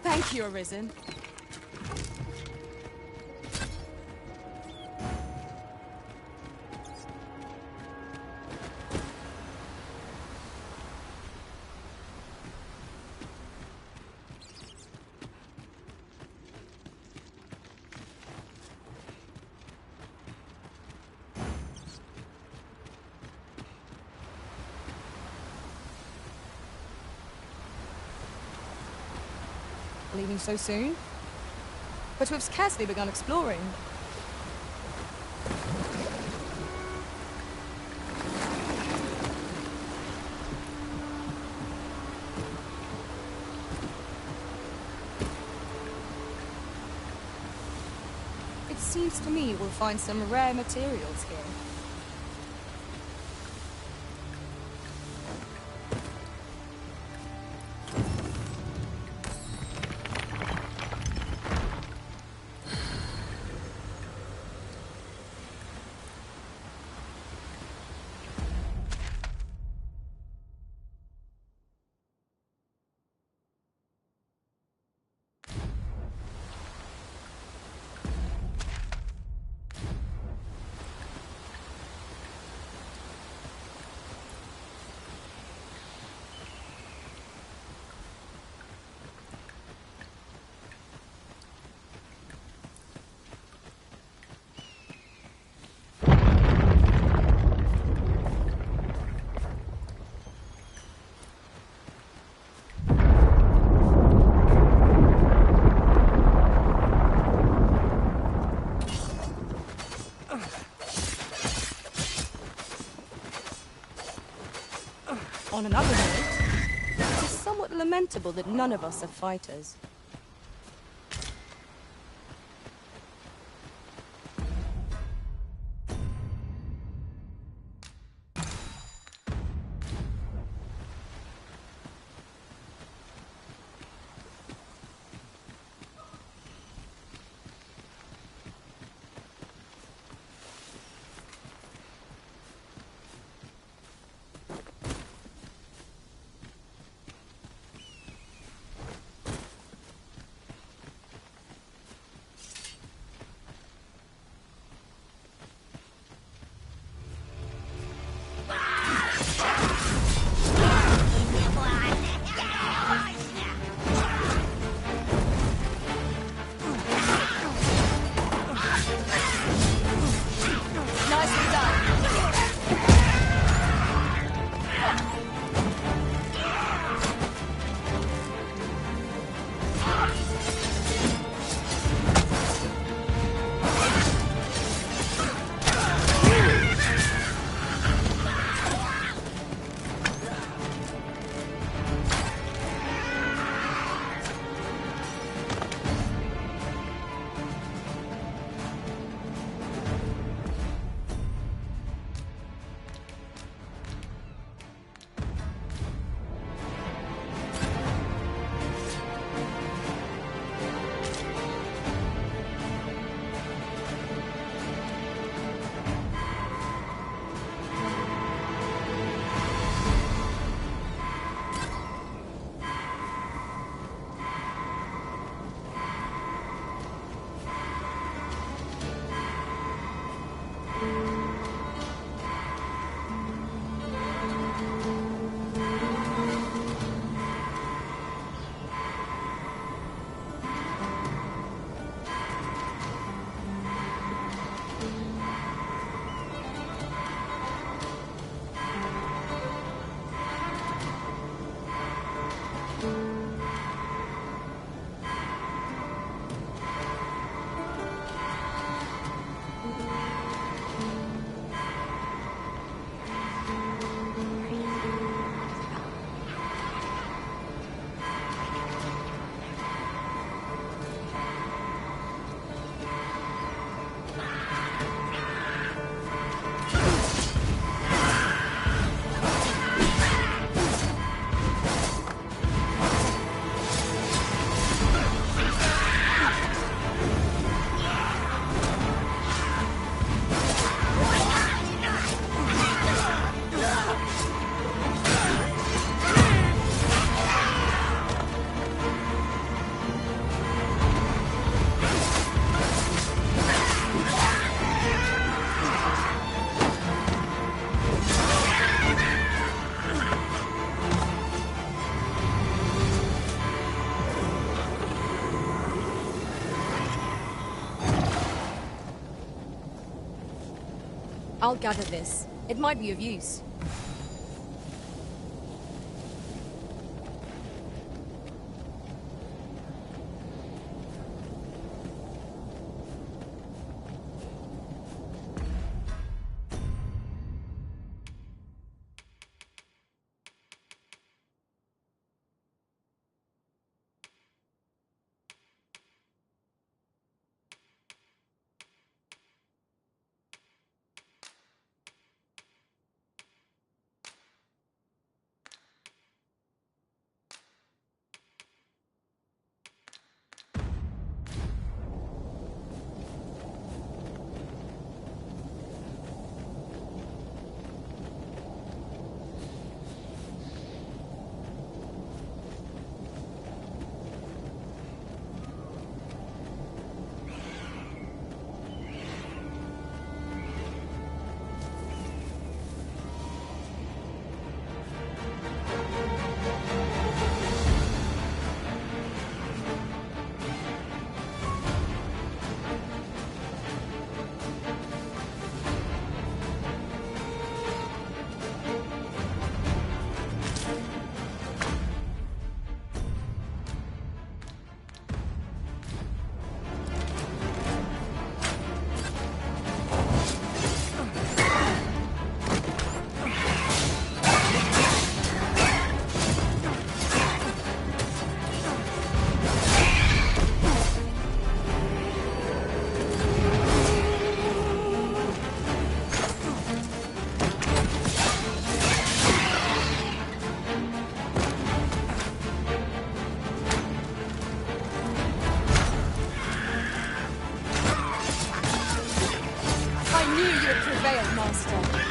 Speaker 4: Thank you, Arisen. Leaving so soon? But we've scarcely begun exploring. It seems to me we'll find some rare materials here. lamentable that none of us are fighters. I'll gather this. It might be of use. Prevail, Master.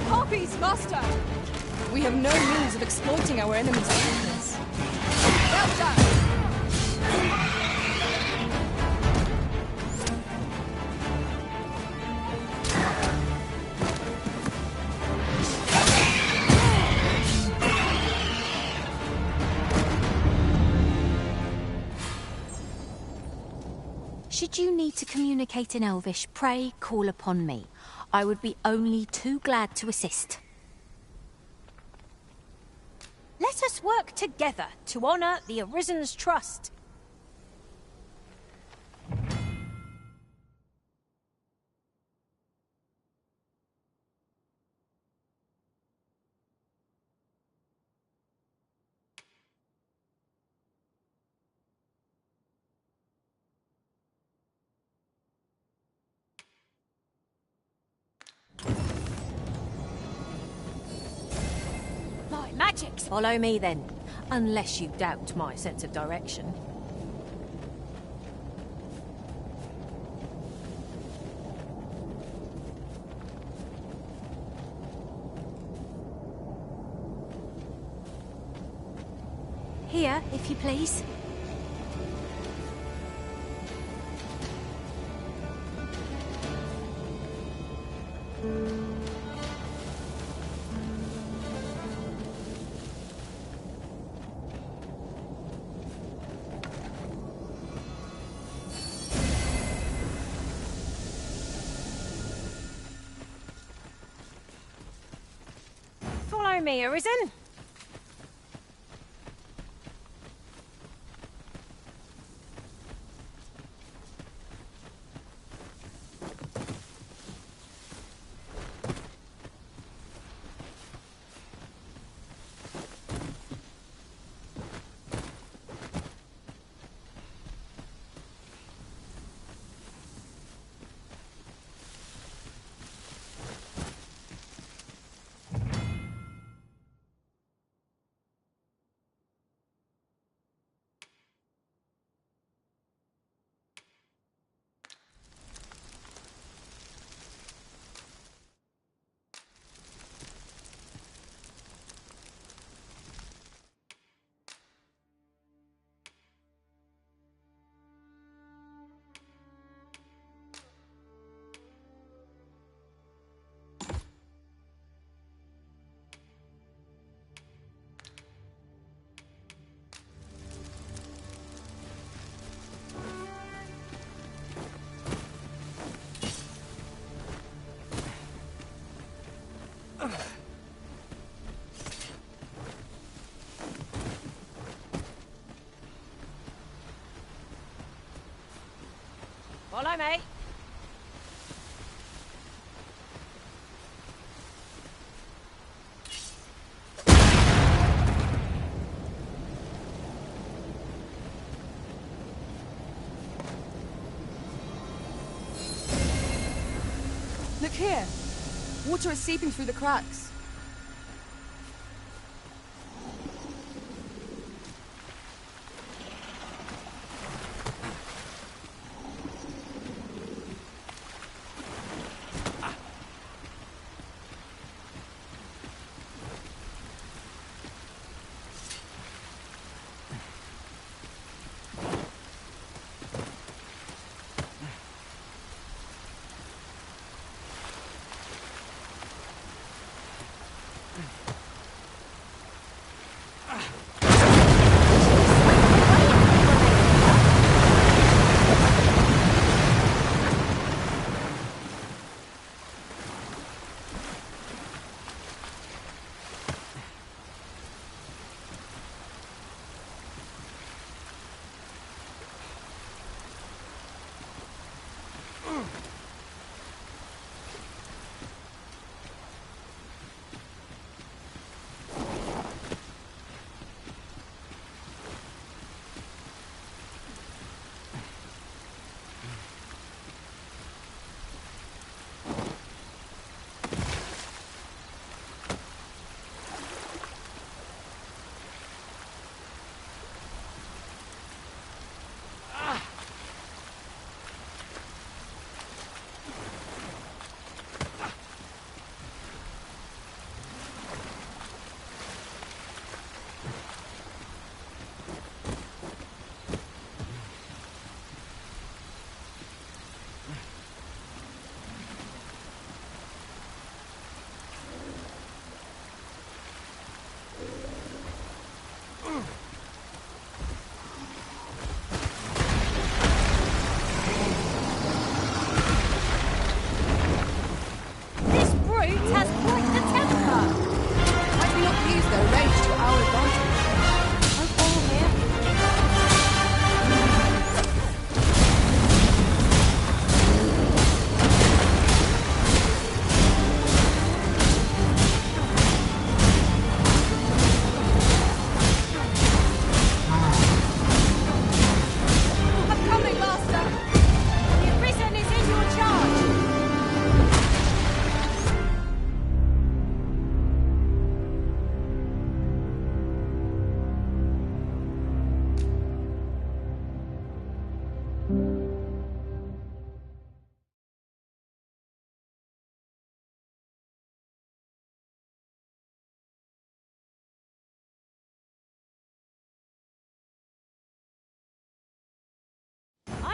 Speaker 4: Harpies, Master! We have no means of exploiting our enemy's weakness. Well done!
Speaker 18: Should you need to communicate in Elvish, pray call upon me. I would be only too glad to assist.
Speaker 19: Let us work together to honor the Arisen's trust. Magics!
Speaker 18: Follow me then, unless you doubt my sense of direction. Here, if you please.
Speaker 19: Follow me, Arisen. Follow me.
Speaker 4: Look here. Water is seeping through the cracks.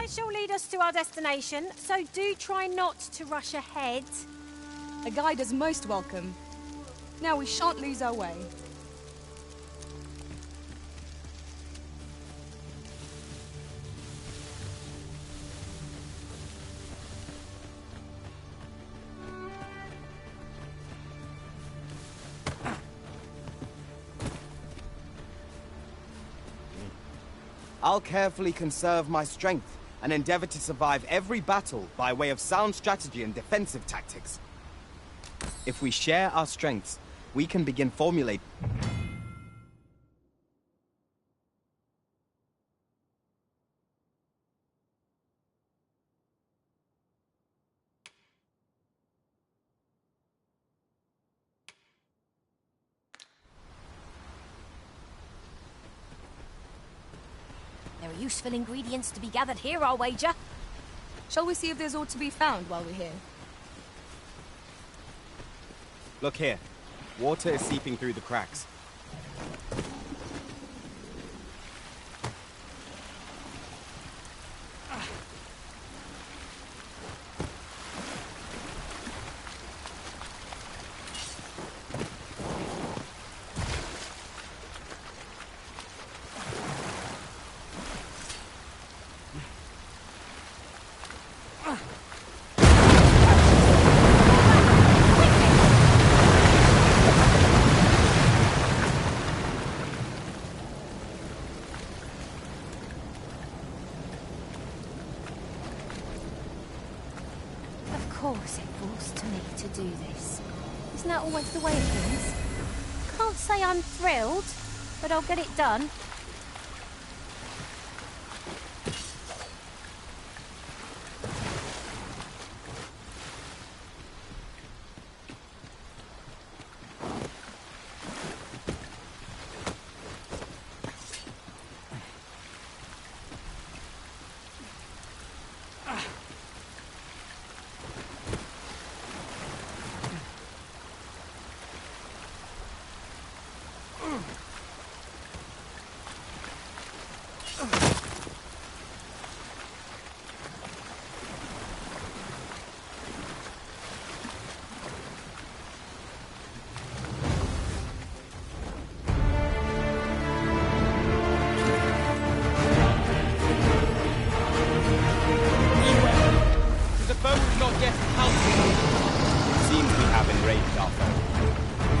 Speaker 19: guide shall lead us to our destination, so do try not to rush ahead.
Speaker 4: A guide is most welcome. Now we shan't lose our way.
Speaker 20: I'll carefully conserve my strength and endeavor to survive every battle by way of sound strategy and defensive tactics. If we share our strengths, we can begin formulating.
Speaker 19: There are useful ingredients to be gathered here, I'll wager.
Speaker 4: Shall we see if there's aught to be found while we're here?
Speaker 20: Look here. Water is seeping through the cracks.
Speaker 19: Of course it falls to me to do this. Isn't that always the way of things? Can't say I'm thrilled, but I'll get it done.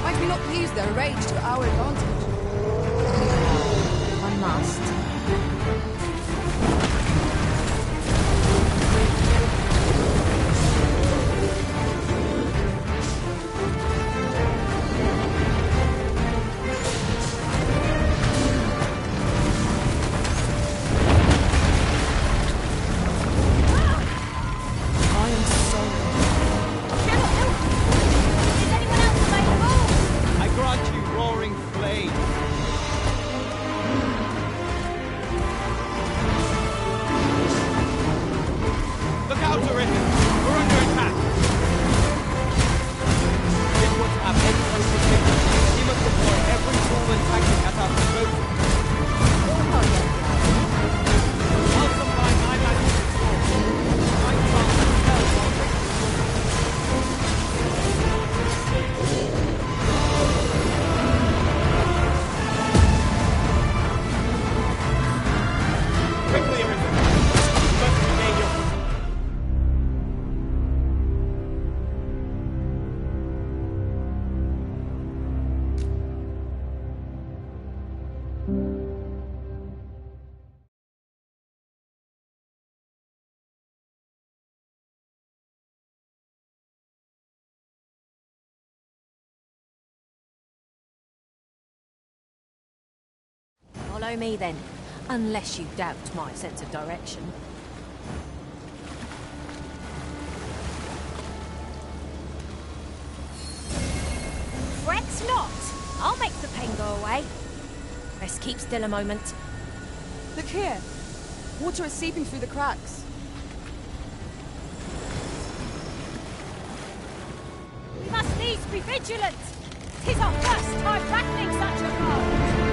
Speaker 4: Might we not use their rage to our advantage?
Speaker 19: One must. Follow me then, unless you doubt my sense of direction. Fret not! I'll make the pain go away. Let's keep still a moment.
Speaker 4: Look here. Water is seeping through the cracks.
Speaker 19: We must needs be vigilant. 'Tis our first time battling such a foe.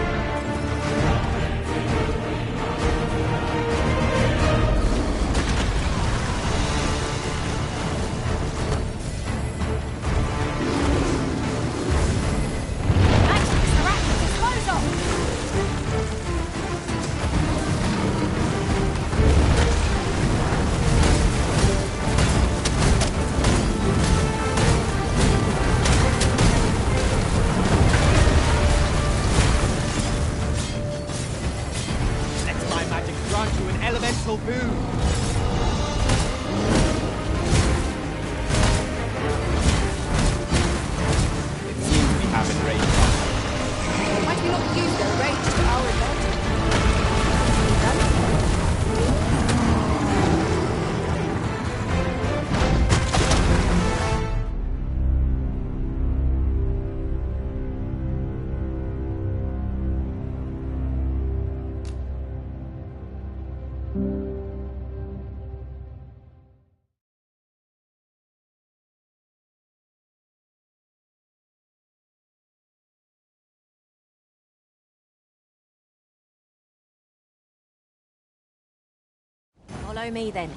Speaker 18: Follow me then,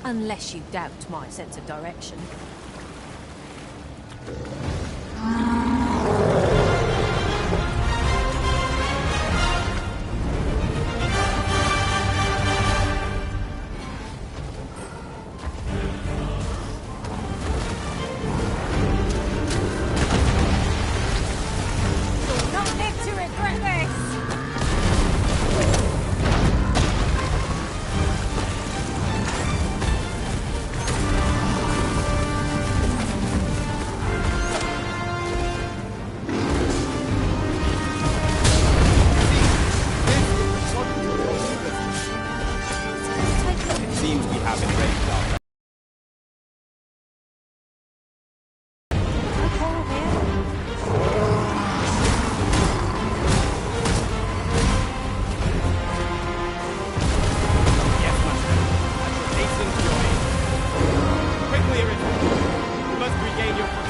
Speaker 18: unless you doubt my sense of direction.
Speaker 19: You'll not live to regret this!
Speaker 20: It seems we have enraged our... Yes, Master. I shall hasten to your aid. Quickly, Arisen. You must regain your footing.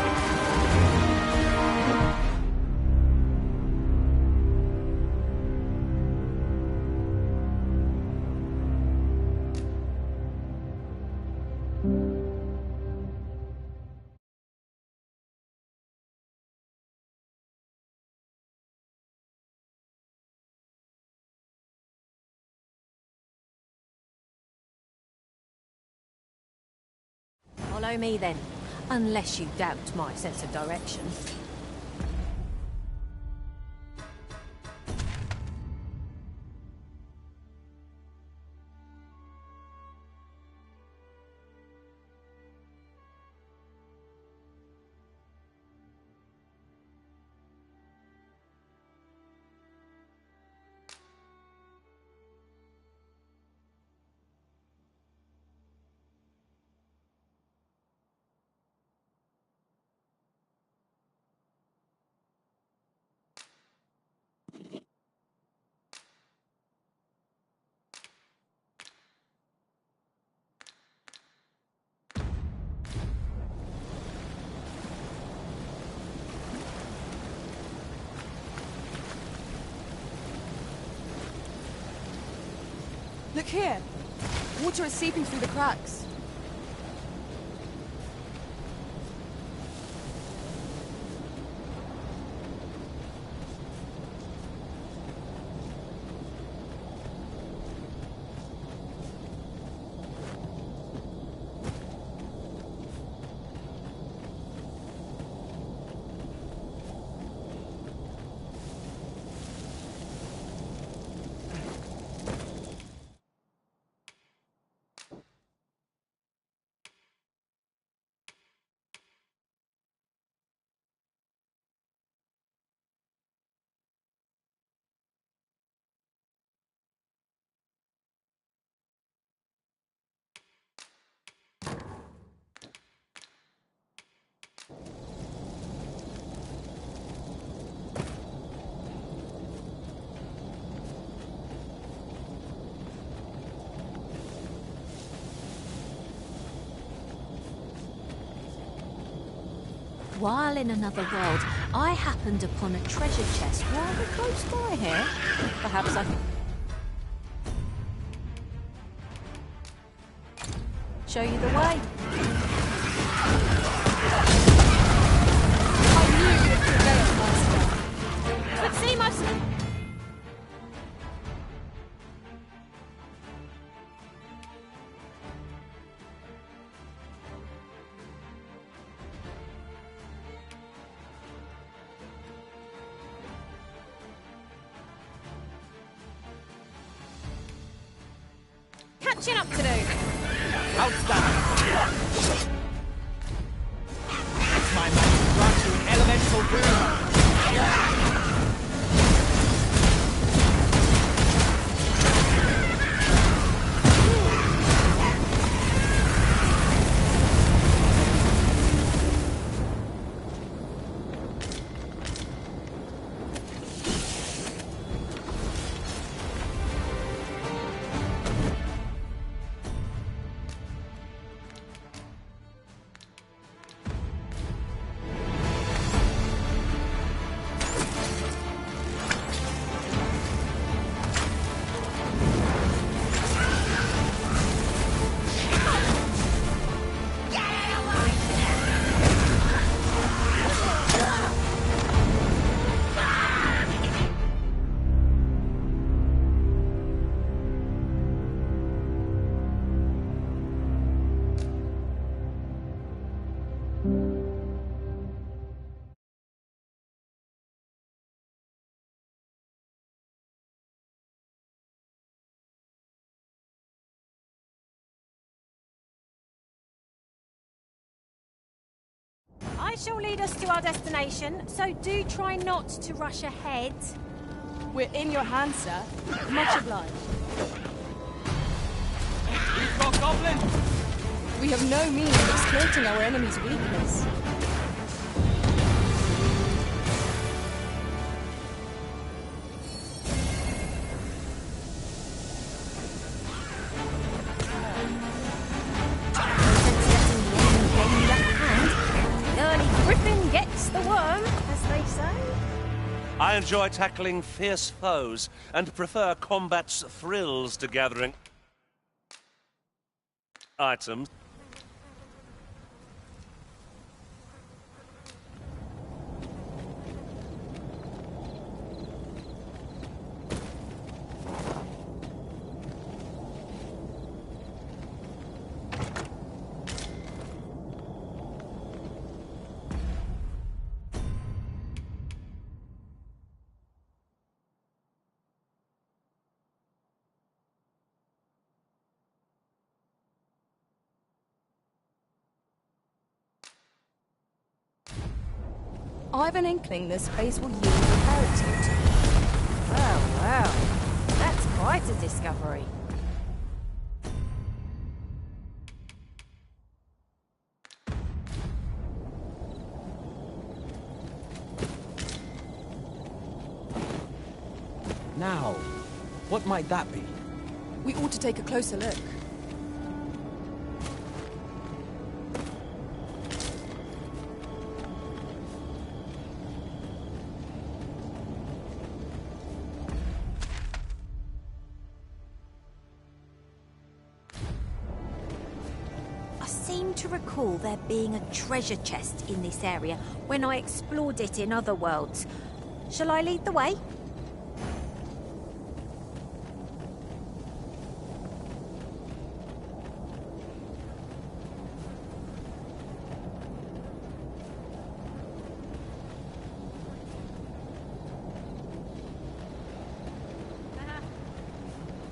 Speaker 18: Follow me then, unless you doubt my sense of direction.
Speaker 4: Look here! Water is seeping through the cracks.
Speaker 18: While in another world, I happened upon a treasure chest rather close by here. Perhaps I... show you the way.
Speaker 4: I knew you would prevail, Master.
Speaker 18: But see my...
Speaker 19: Catching up to do.
Speaker 20: Outstanding. It's my magic to grant you an elemental boon.
Speaker 19: I shall lead us to our destination, so do try not to rush ahead.
Speaker 4: We're in your hands, sir. Much obliged.
Speaker 20: We've got goblins!
Speaker 4: We have no means of exploiting our enemy's weakness.
Speaker 2: I enjoy tackling fierce foes, and prefer combat's thrills to gathering items.
Speaker 4: I've an inkling this place will yield inheritance.
Speaker 19: Oh, wow. That's quite a discovery.
Speaker 20: Now, what might that be?
Speaker 4: We ought to take a closer look.
Speaker 18: To recall there being a treasure chest in this area when I explored it in other worlds. Shall I lead the way?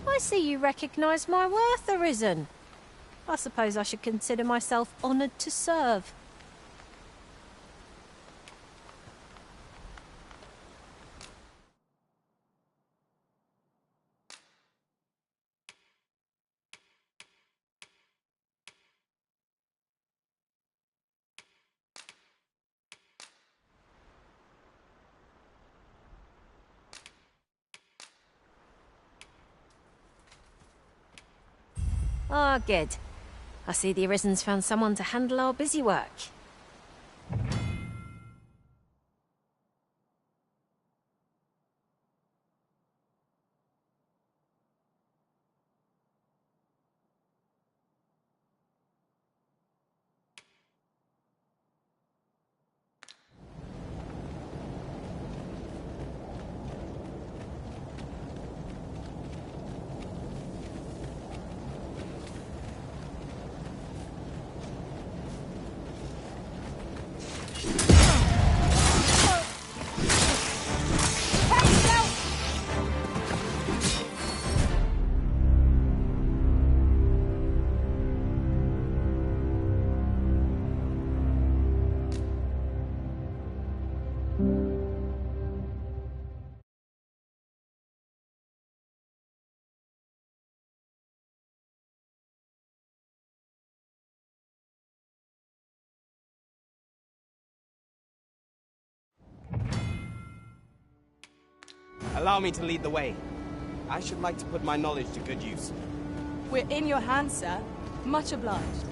Speaker 18: I see you recognise my worth, Arisen. I suppose I should consider myself honoured to serve. Ah, good. I see the Arisen's found someone to handle our busy work.
Speaker 20: Allow me to lead the way. I should like to put my knowledge to good use.
Speaker 4: We're in your hands, sir. Much obliged.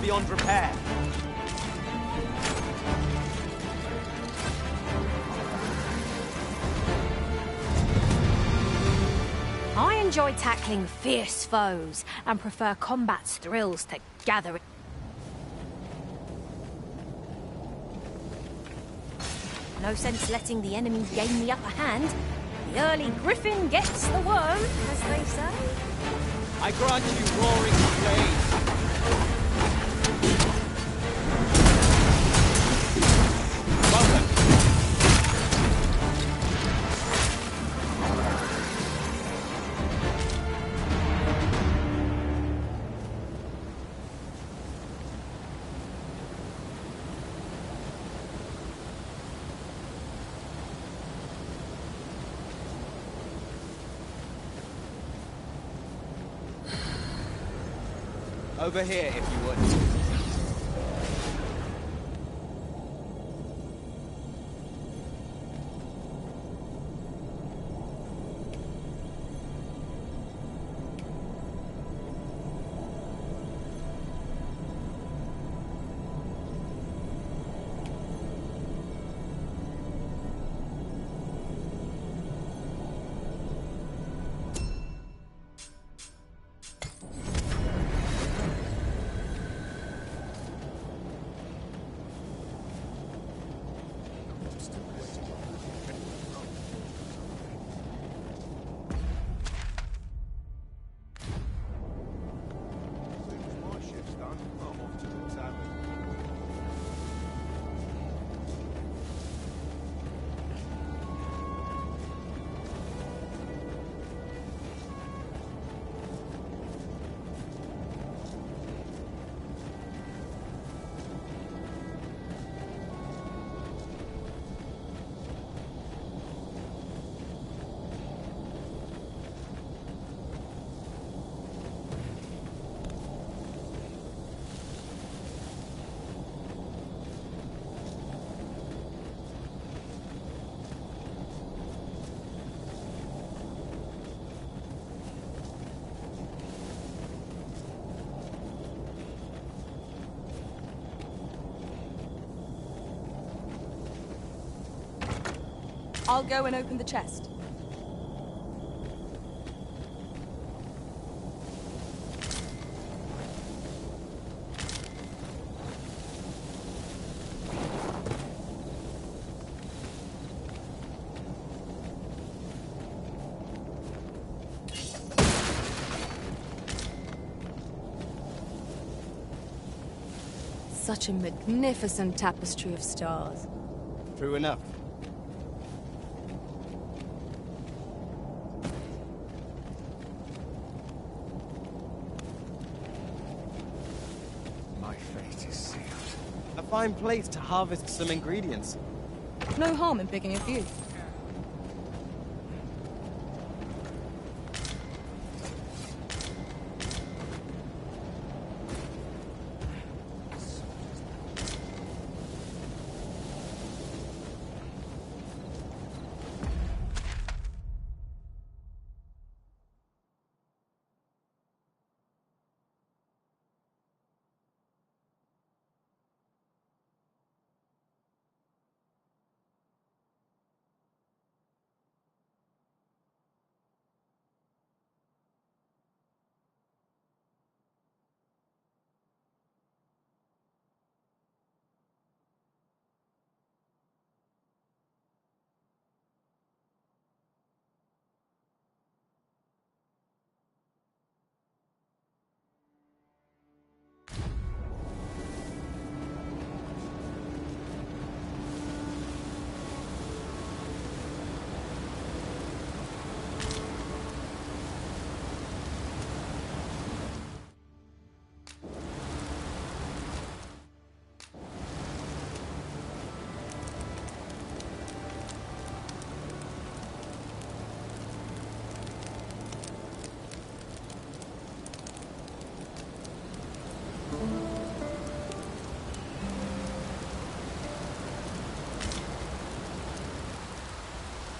Speaker 20: Beyond repair.
Speaker 18: I enjoy tackling fierce foes and prefer combat's thrills to gathering.
Speaker 19: No sense letting the enemy gain the upper hand. The early griffin gets the worm, as they say.
Speaker 20: I grant you roaring blade. Over here, if you would.
Speaker 4: I'll go and open the chest. Such a magnificent tapestry of stars.
Speaker 20: True enough.
Speaker 12: My fate is sealed.
Speaker 20: A fine place to harvest some ingredients.
Speaker 4: No harm in picking a few.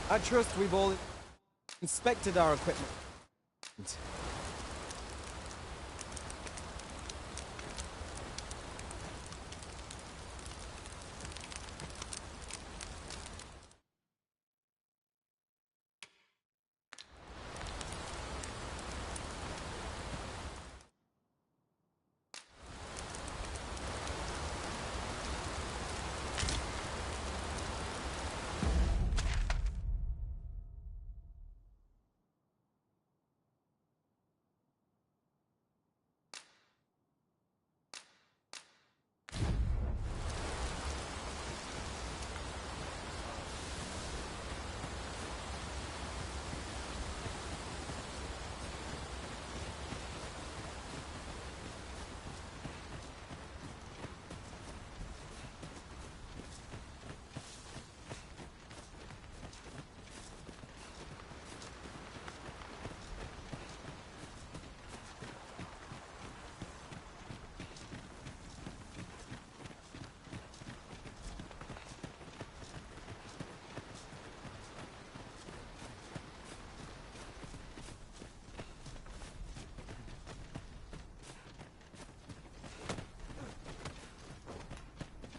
Speaker 20: I trust we've all inspected our equipment.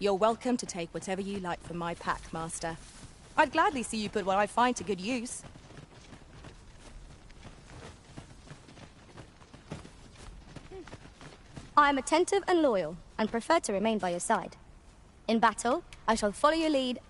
Speaker 4: You're welcome to take whatever you like from my pack, Master. I'd gladly see you put what I find to good use.
Speaker 21: I am attentive and loyal, and prefer to remain by your side. In battle, I shall follow your lead.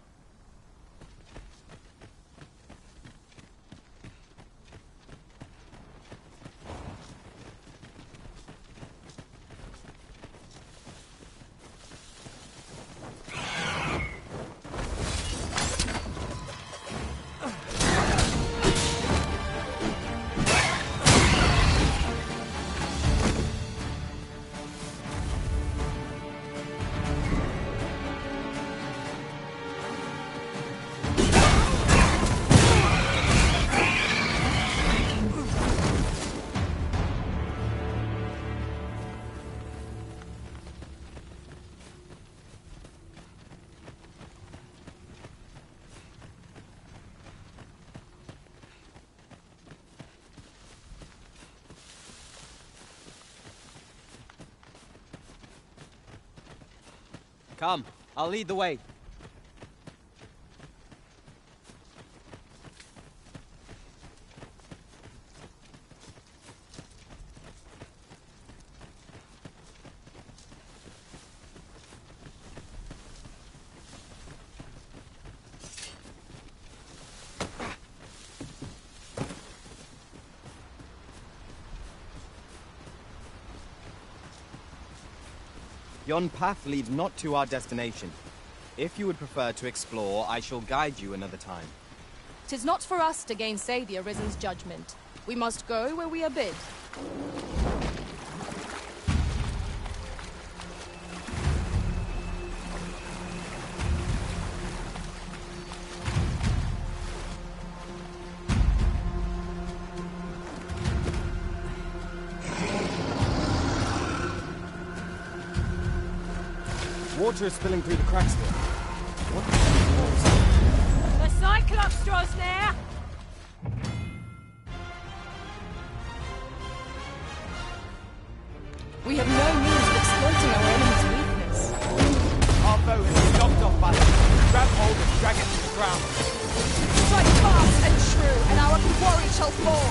Speaker 20: Come, I'll lead the way. Yon path leads not to our destination. If you would prefer to explore, I shall guide you another time.
Speaker 4: 'Tis not for us to gainsay the Arisen's judgment. We must go where we are bid.
Speaker 20: Water is spilling through the cracks here. What
Speaker 19: The Cyclops draws near!
Speaker 4: We have no means of exploiting our enemy's weakness.
Speaker 20: Our bow has been knocked off balance. Grab hold and drag it to the ground.
Speaker 4: Strike fast and true, and our quarry shall fall.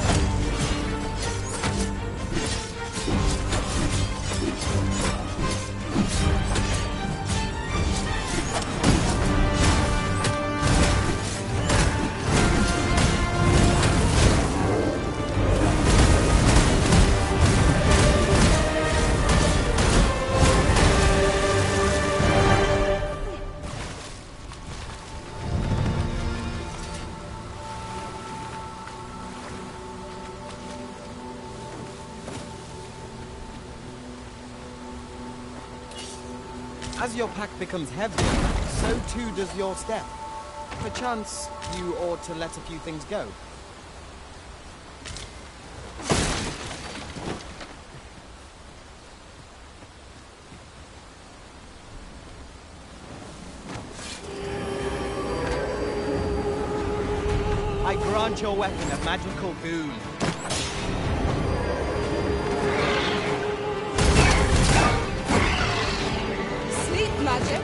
Speaker 20: As your pack becomes heavier, so too does your step. Perchance, you ought to let a few things go. I grant your weapon a magical boon.
Speaker 4: Magic.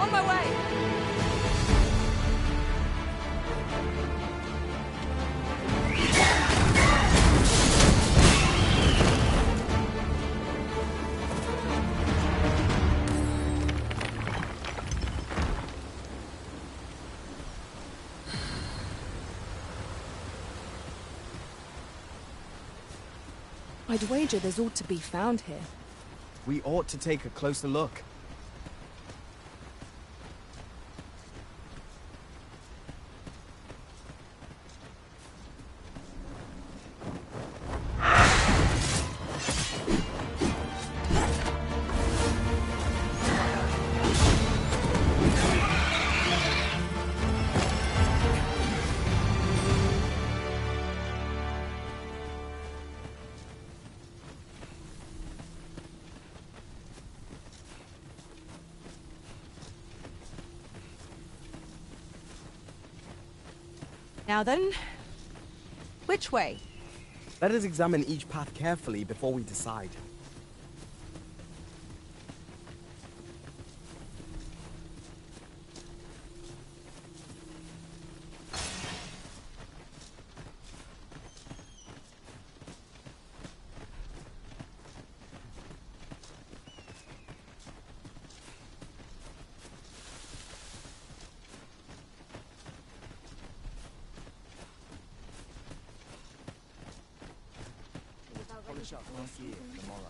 Speaker 4: On my way. I'd wager there's ought to be found here.
Speaker 20: We ought to take a closer look.
Speaker 4: Now then, which way?
Speaker 20: Let us examine each path carefully before we decide.
Speaker 11: polish up my gear for tomorrow.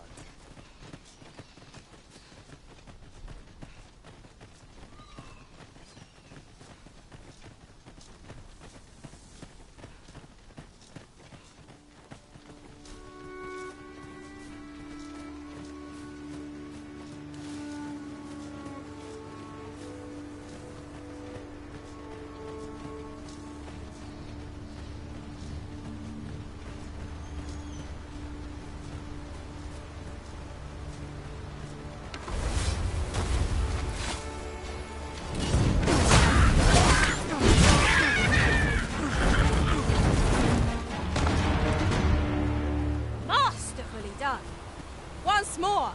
Speaker 4: Once more!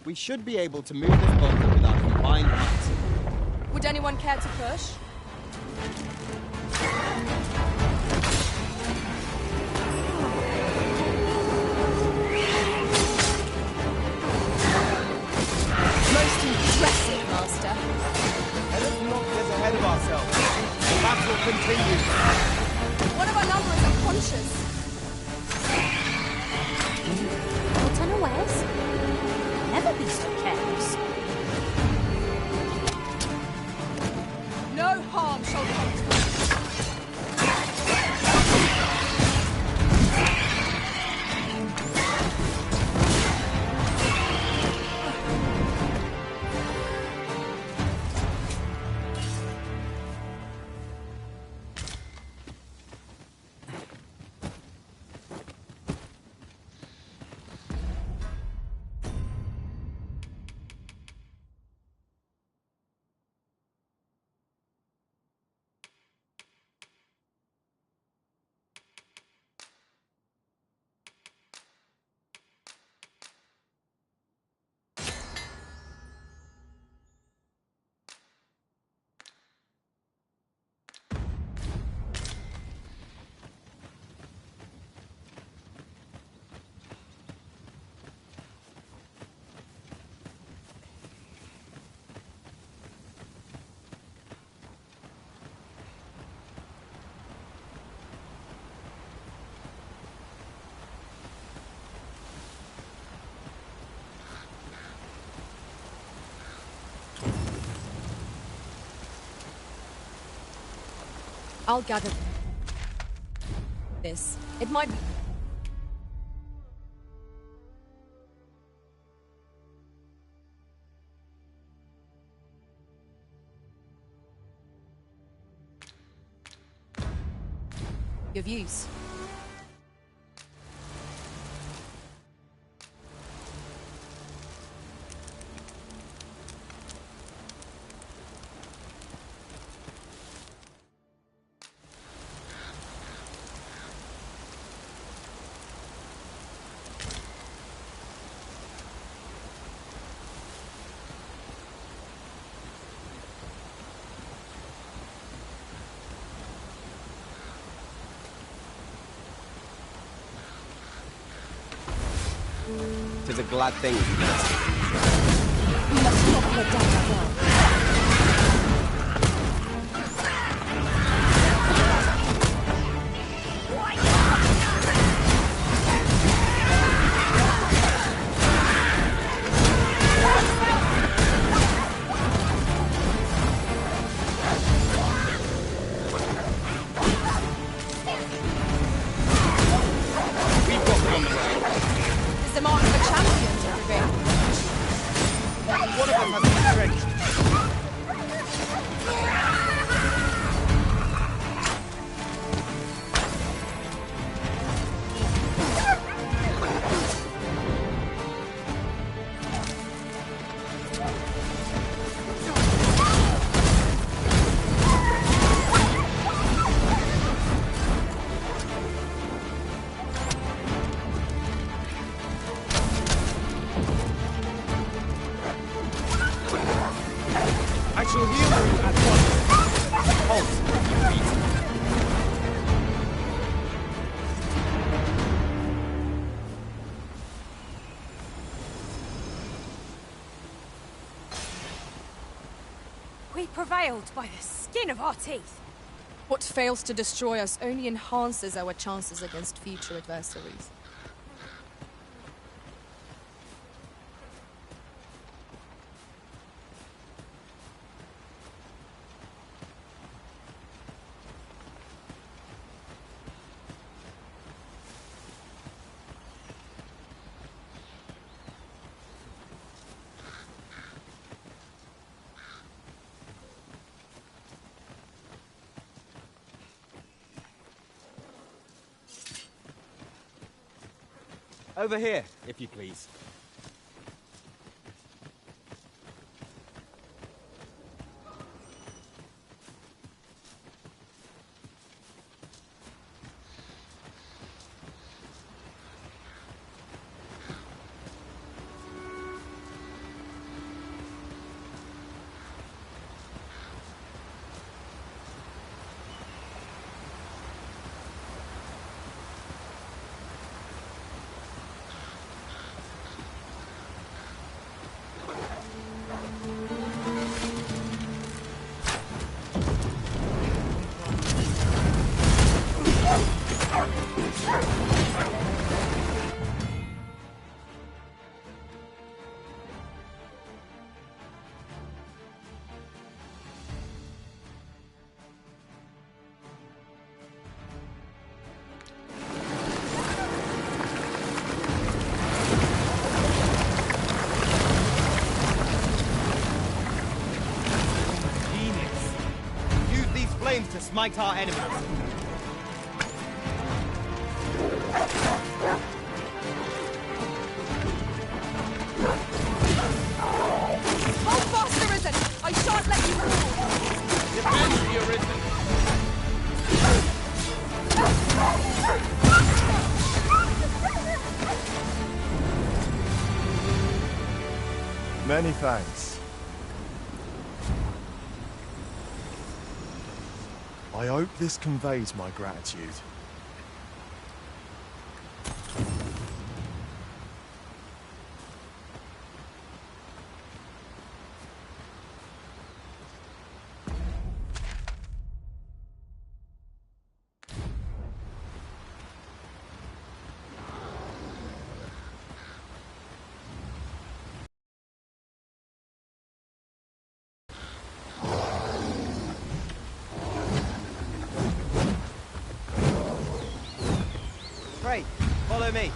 Speaker 20: We should be able to move this boulder with our combined might.
Speaker 4: Would anyone care to push? Most impressive, Master.
Speaker 20: Let us not get ahead of ourselves. The battle continues.
Speaker 4: One of our number is unconscious.
Speaker 19: Not unawares. Never be so careless.
Speaker 4: No harm shall come to us. I'll gather this. It might be... your views.
Speaker 20: Tis a glad thing you get us.
Speaker 19: We must not let down our guard.
Speaker 4: It's the mark of a champion, David.
Speaker 20: One of us has the strength.
Speaker 15: at once.
Speaker 20: Halt!
Speaker 19: We prevailed by the skin of our teeth.
Speaker 4: What fails to destroy us only enhances our chances against future adversaries.
Speaker 20: Over here, if you please. To smite our enemies.
Speaker 4: Hold fast, Arisen! I shan't let you fall!
Speaker 15: Defend the Arisen!
Speaker 11: Many thanks. I hope this conveys my gratitude.
Speaker 20: Pray, follow me.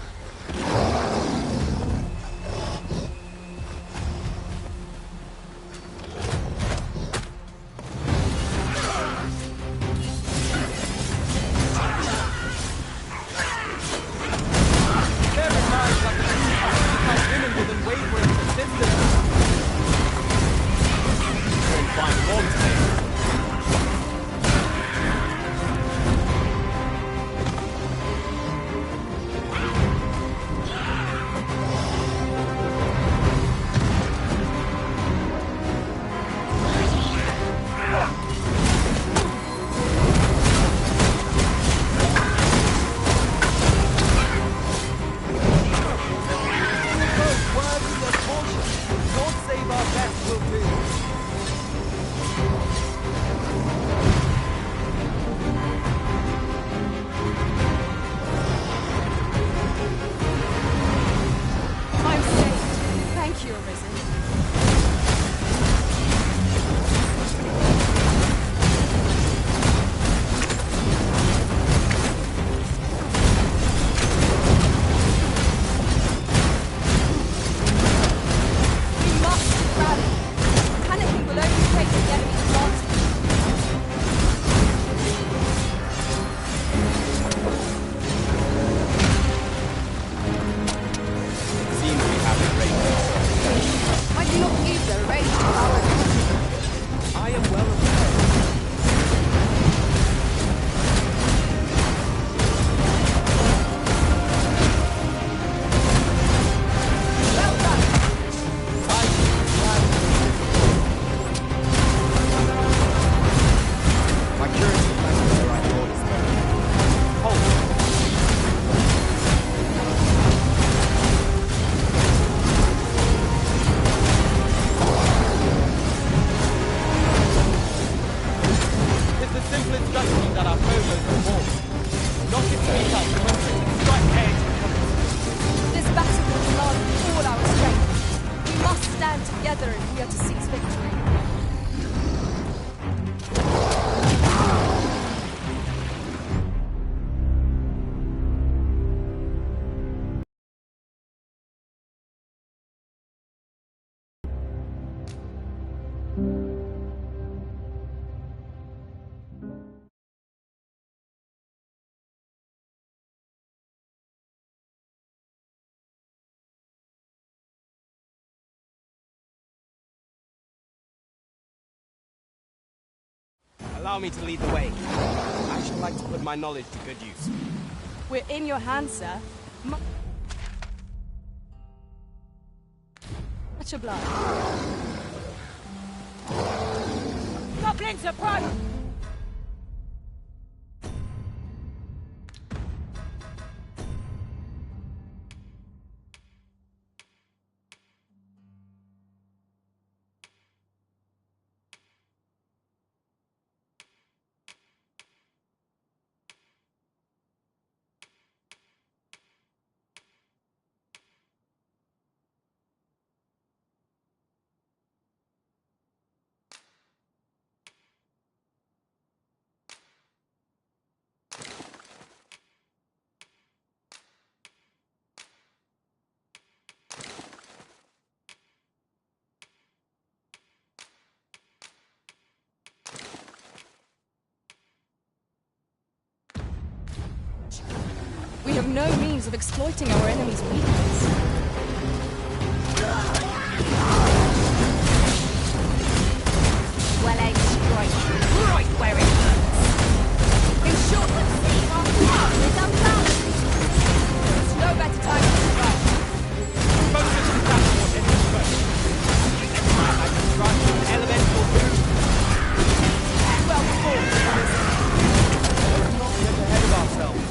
Speaker 20: Allow me to lead the way. I should like to put my knowledge to good use.
Speaker 4: We're in your hands, sir. Much obliged. Goblins approach! We have no means of exploiting our enemy's weakness.
Speaker 19: Well-aimed strike, right where it hurts. In short, let's see if our power is unbalanced.
Speaker 4: There's no better time to strike.
Speaker 20: Focus and transport enemies first. Next time I can strike with an elemental boost.
Speaker 4: Well fought.
Speaker 20: Let's not get ahead of ourselves.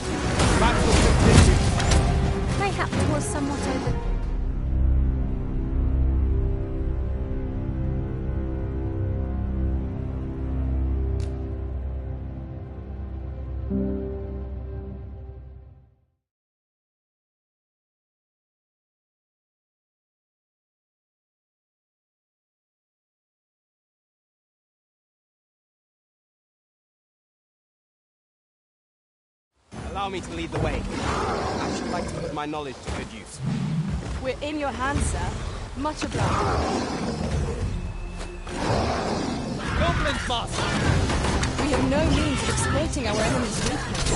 Speaker 20: Battle continues.
Speaker 19: Mayhap it was somewhat over...
Speaker 20: Allow me to lead the way. I should like to put my knowledge to good use.
Speaker 4: We're in your hands, sir. Much obliged.
Speaker 20: Goblins, master!
Speaker 4: We have no means of exploiting our enemy's weakness.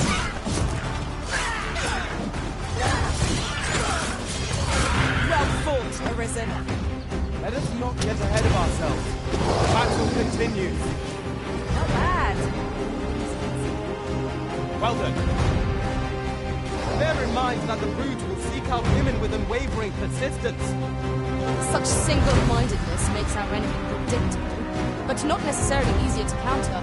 Speaker 4: Well fought, Arisen.
Speaker 20: Let us not get ahead of ourselves. The battle continues.
Speaker 4: Not bad.
Speaker 20: Well done. Bear in mind that the brood will seek out women with unwavering persistence.
Speaker 4: Such single-mindedness makes our enemy predictable, but not necessarily easier to counter.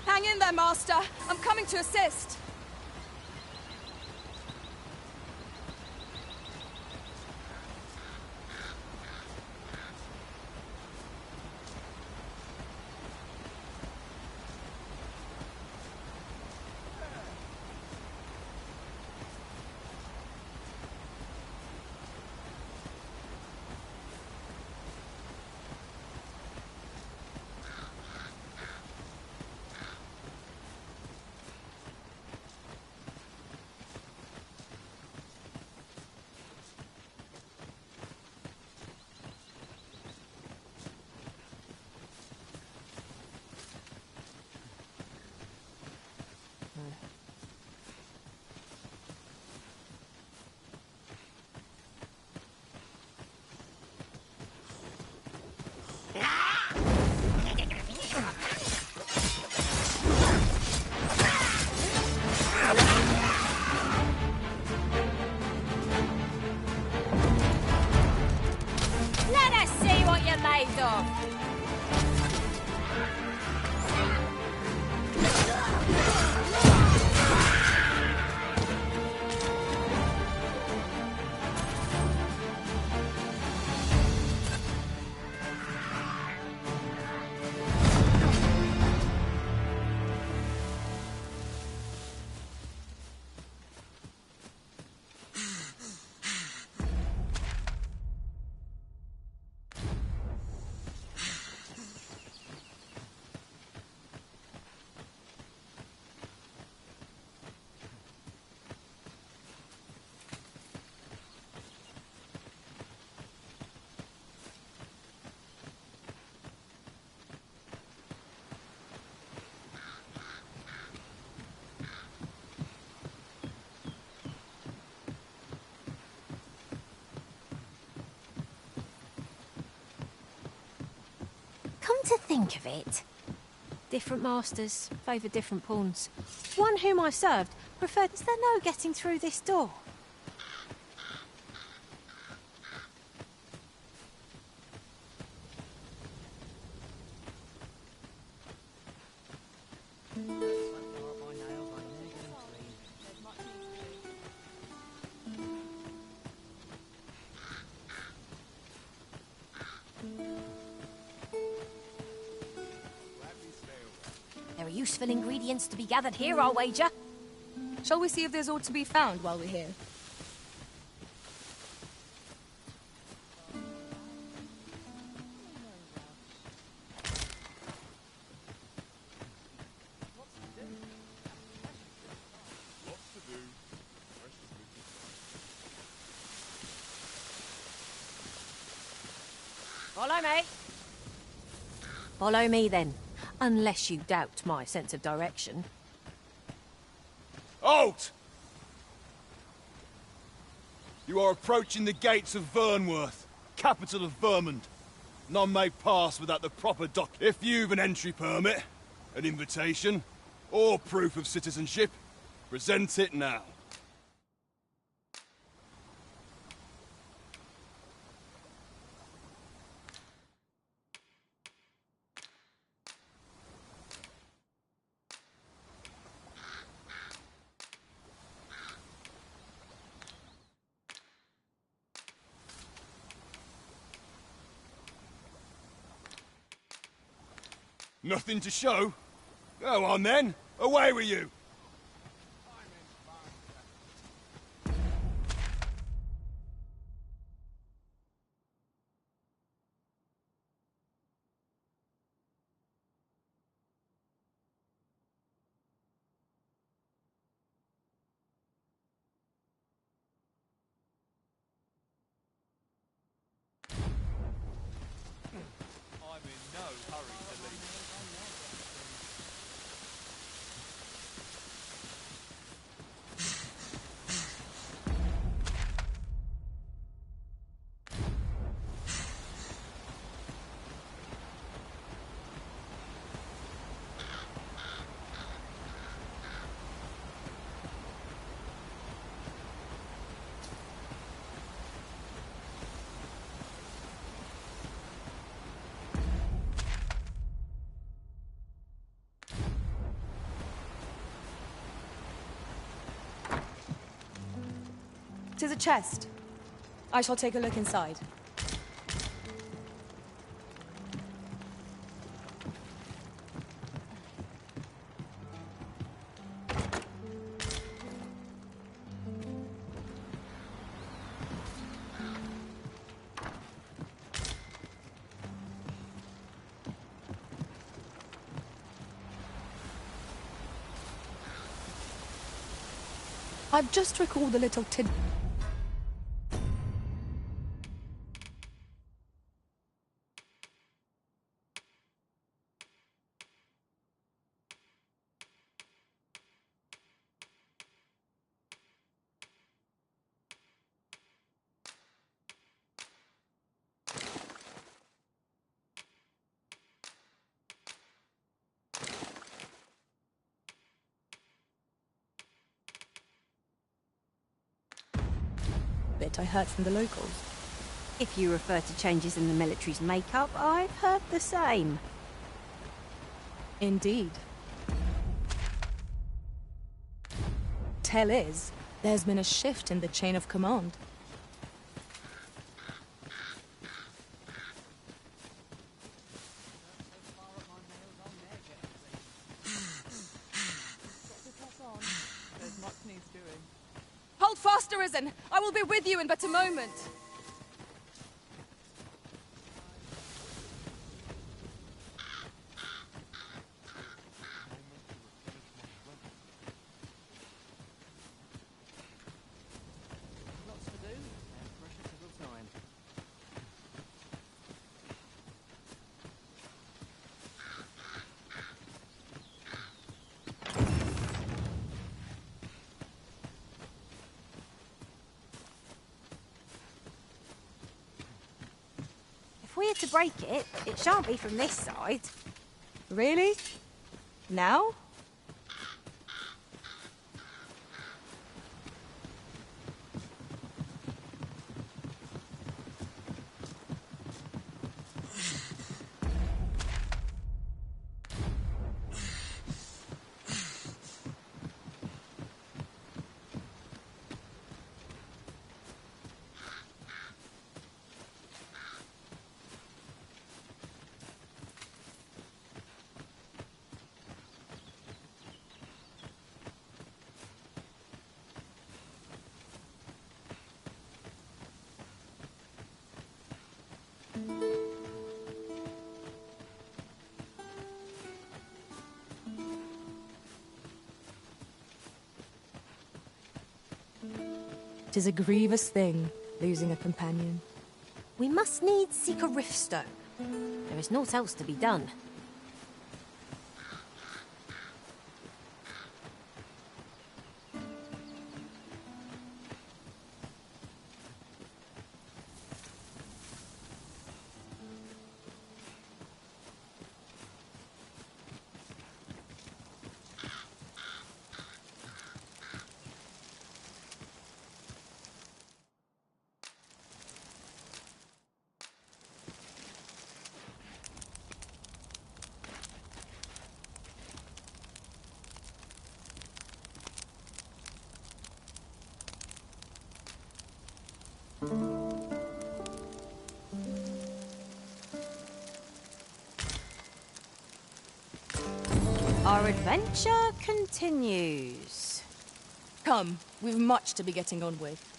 Speaker 4: Hang in there, Master. I'm coming to assist.
Speaker 19: to think of it, different masters favour different pawns. One whom I served preferred... Is there no getting through this door? There are useful ingredients to be gathered here, I'll wager.
Speaker 4: Shall we see if there's aught to be found while we're here?
Speaker 19: Follow me. Follow me, then. Unless you doubt my sense of direction.
Speaker 7: Halt! You are approaching the gates of Vernworth, capital of Vermund. None may pass without the proper doc. If you've an entry permit, an invitation, or proof of citizenship, present it now. Nothing to show? Go on then, away with you!
Speaker 9: I'm in no hurry to leave.
Speaker 4: Tis a chest. I shall take a look inside. I've just recalled the little tid... bit I heard from the locals.
Speaker 19: If you refer to changes in the military's makeup, I've heard the same.
Speaker 4: Indeed. Tell is, there's been a shift in the chain of command. Hold fast, Arisen! I will be with you in but a moment!
Speaker 19: here to break it. It shan't be from this side.
Speaker 4: Really? Now? Tis a grievous thing, losing a companion.
Speaker 19: We must needs seek a riftstone. There is naught else to be done. Our adventure continues.
Speaker 4: Come, we've much to be getting on with.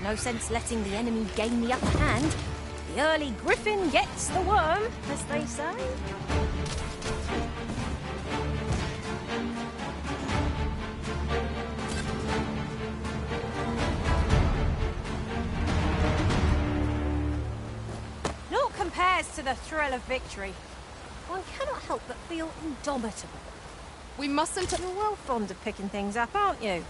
Speaker 19: No sense letting the enemy gain the upper hand. The early griffin gets the worm, as they say. Naught compares to the thrill of victory. One cannot help but feel indomitable.
Speaker 4: We mustn't...
Speaker 19: You're well fond of picking things up, aren't you?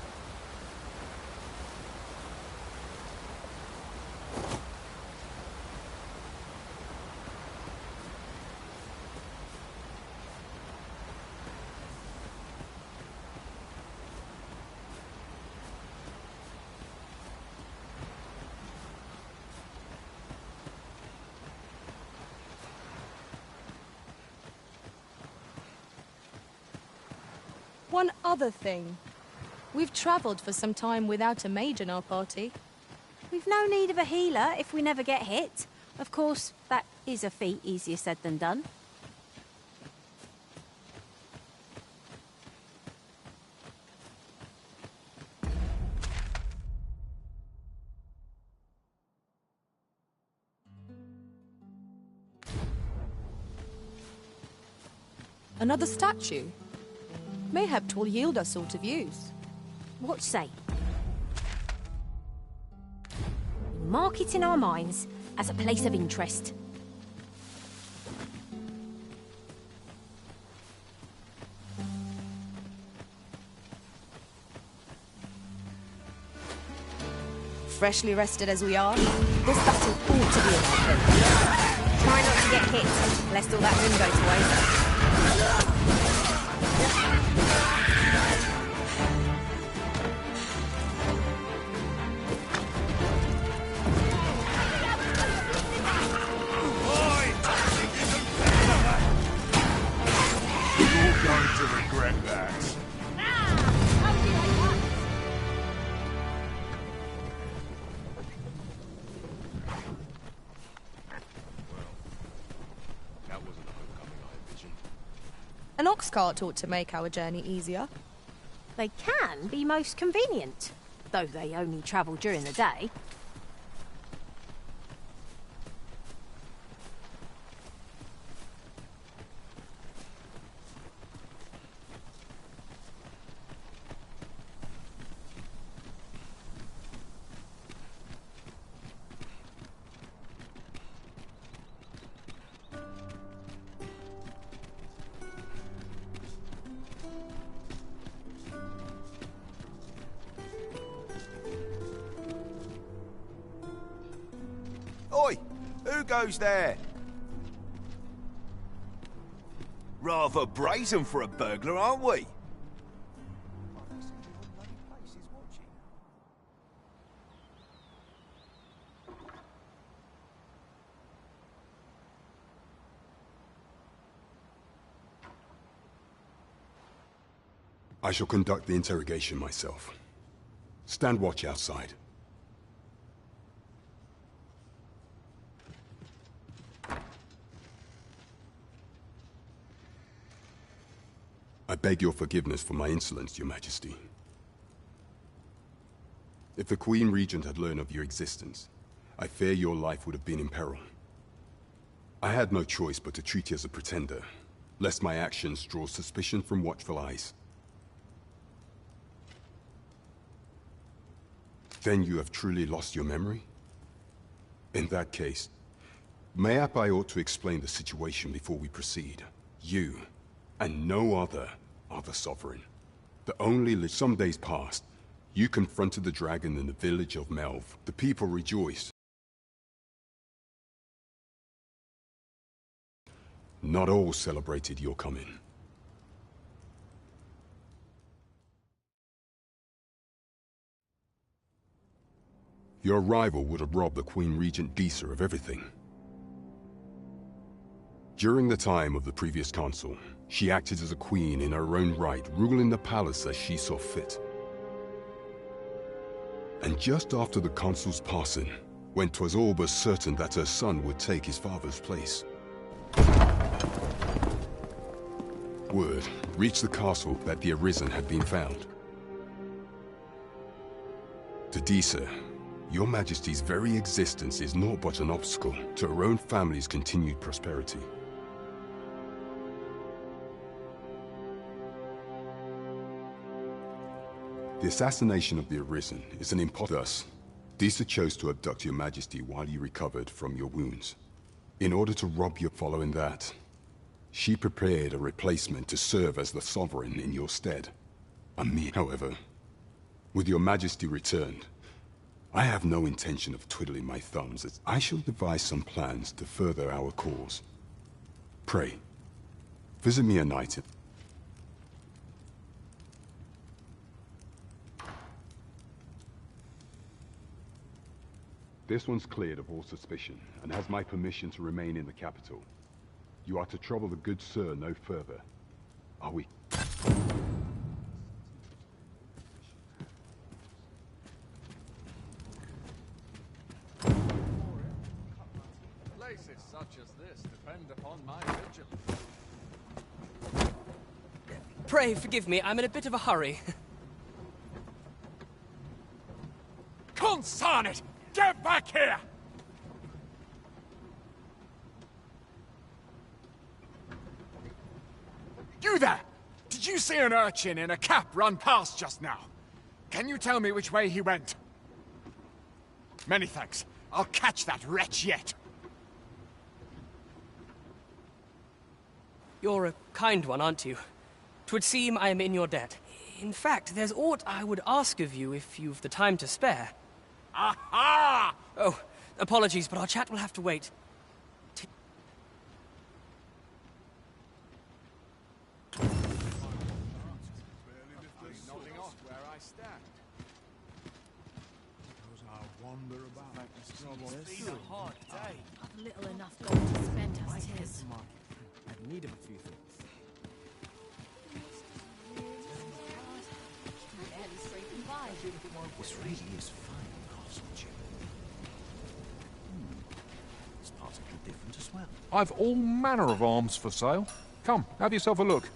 Speaker 4: One other thing. We've travelled for some time without a mage in our party.
Speaker 19: We've no need of a healer if we never get hit. Of course, that is a feat easier said than done.
Speaker 4: Another statue? Mayhap 'twill yield us all to views.
Speaker 19: What say? Mark it in our minds as a place of interest.
Speaker 4: Freshly rested as we are, this battle ought to be in our favor.
Speaker 19: Try not to get hit, lest all that wind go to waste.
Speaker 4: ox cart ought to make our journey easier.
Speaker 19: They can be most convenient, though they only travel during the day.
Speaker 12: Oi! Who goes there? Rather brazen for a burglar, aren't we?
Speaker 1: I shall conduct the interrogation myself. Stand watch outside. I beg your forgiveness for my insolence, Your Majesty. If the Queen Regent had learned of your existence, I fear your life would have been in peril. I had no choice but to treat you as a pretender, lest my actions draw suspicion from watchful eyes. Then you have truly lost your memory? In that case, mayhap I ought to explain the situation before we proceed. You, and no other, are the Sovereign. Some days past, you confronted the dragon in the village of Melv. The people rejoiced. Not all celebrated your coming. Your arrival would have robbed the Queen Regent Disa of everything. During the time of the previous consul, she acted as a queen in her own right, ruling the palace as she saw fit. And just after the consul's passing, when 'twas all but certain that her son would take his father's place, word reached the castle that the Arisen had been found. To Disa, Your Majesty's very existence is naught but an obstacle to her own family's continued prosperity. The assassination of the Arisen is an impossibility. Thus, Disa chose to abduct Your Majesty while you recovered from your wounds. In order to rob you following that, she prepared a replacement to serve as the Sovereign in your stead. However, with Your Majesty returned, I have no intention of twiddling my thumbs, as I shall devise some plans to further our cause. Pray, visit me a night. This one's cleared of all suspicion, and has my permission to remain in the capital. You are to trouble the good sir no further. Are we?
Speaker 9: Places such as this depend upon my vigilance.
Speaker 22: Pray forgive me, I'm in a bit of a hurry.
Speaker 23: Consign it! Get back here! You there! Did you see an urchin in a cap run past just now? Can you tell me which way he went? Many thanks. I'll catch that wretch yet.
Speaker 22: You're a kind one, aren't you? 'Twould seem I am in your debt. In fact, there's aught I would ask of you if you've the time to spare.
Speaker 23: Aha!
Speaker 22: Oh, apologies, but our chat will have to wait.
Speaker 23: Nodding off where I stand. Suppose I'll wander about.
Speaker 19: It's been a hard day. I've little enough gold to spend as it is.
Speaker 11: I've need of a few things.
Speaker 24: This really is fine, Castle Jim. This part's a bit different as well.
Speaker 23: I've all manner of arms for sale. Come, have yourself a look.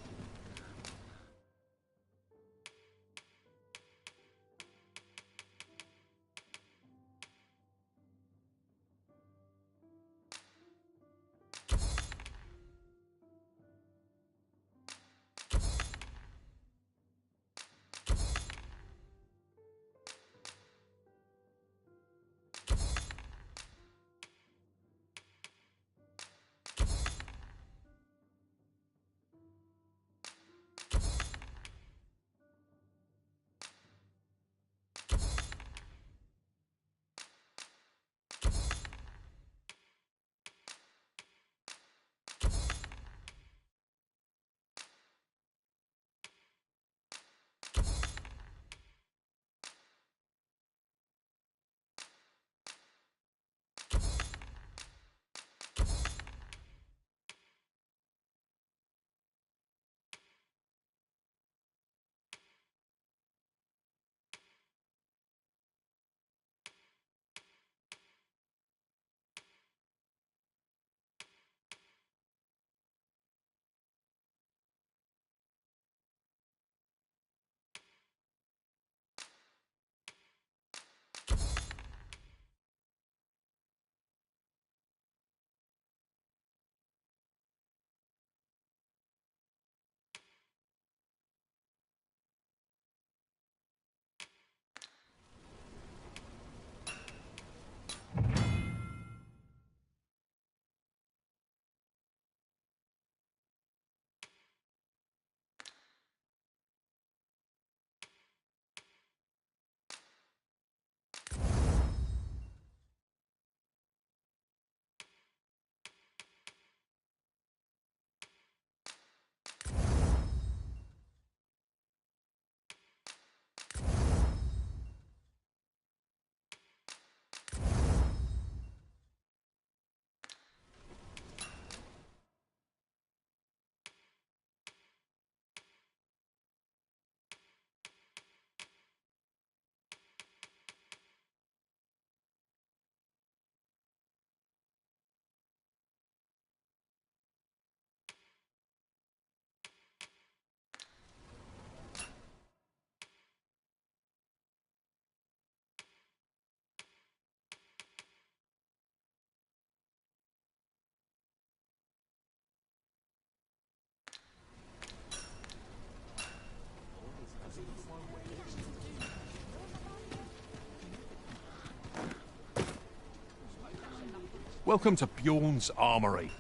Speaker 12: Welcome to Bjorn's Armory.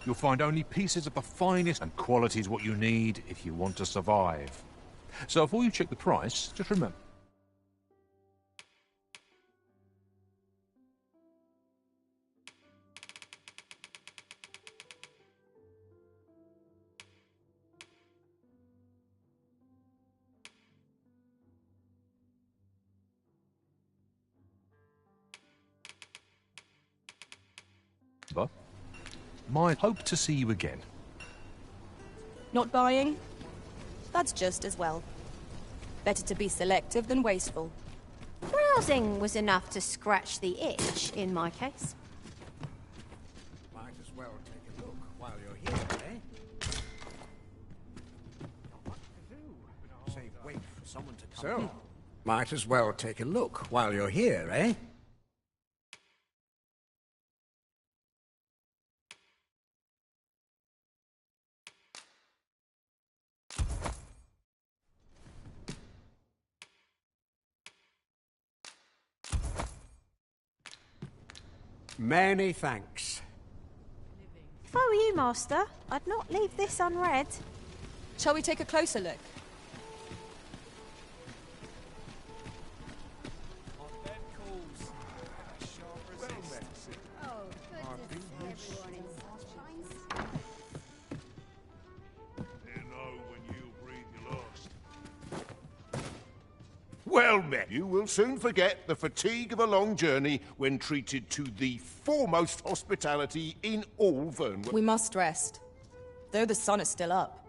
Speaker 12: You'll find only pieces of the finest, and quality is what you need if you want to survive. So before you check the price, just remember. Might hope to see you again.
Speaker 4: Not buying? That's just as well. Better to be selective than wasteful.
Speaker 19: Browsing was enough to scratch the itch, in my case.
Speaker 17: Might as well take a look while you're here, eh? What to do? Say, wait for someone to come. So, might as well take a look while you're here, eh? Many thanks.
Speaker 19: If I were you, Master, I'd not leave this unread.
Speaker 4: Shall we take a closer look?
Speaker 3: Well met. You will soon forget the fatigue of a long journey when treated to the foremost hospitality in all Vernwood.
Speaker 4: We must rest, though the sun is still up.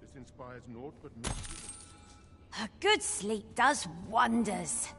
Speaker 3: This inspires naught but misgivings.
Speaker 19: A good sleep does wonders.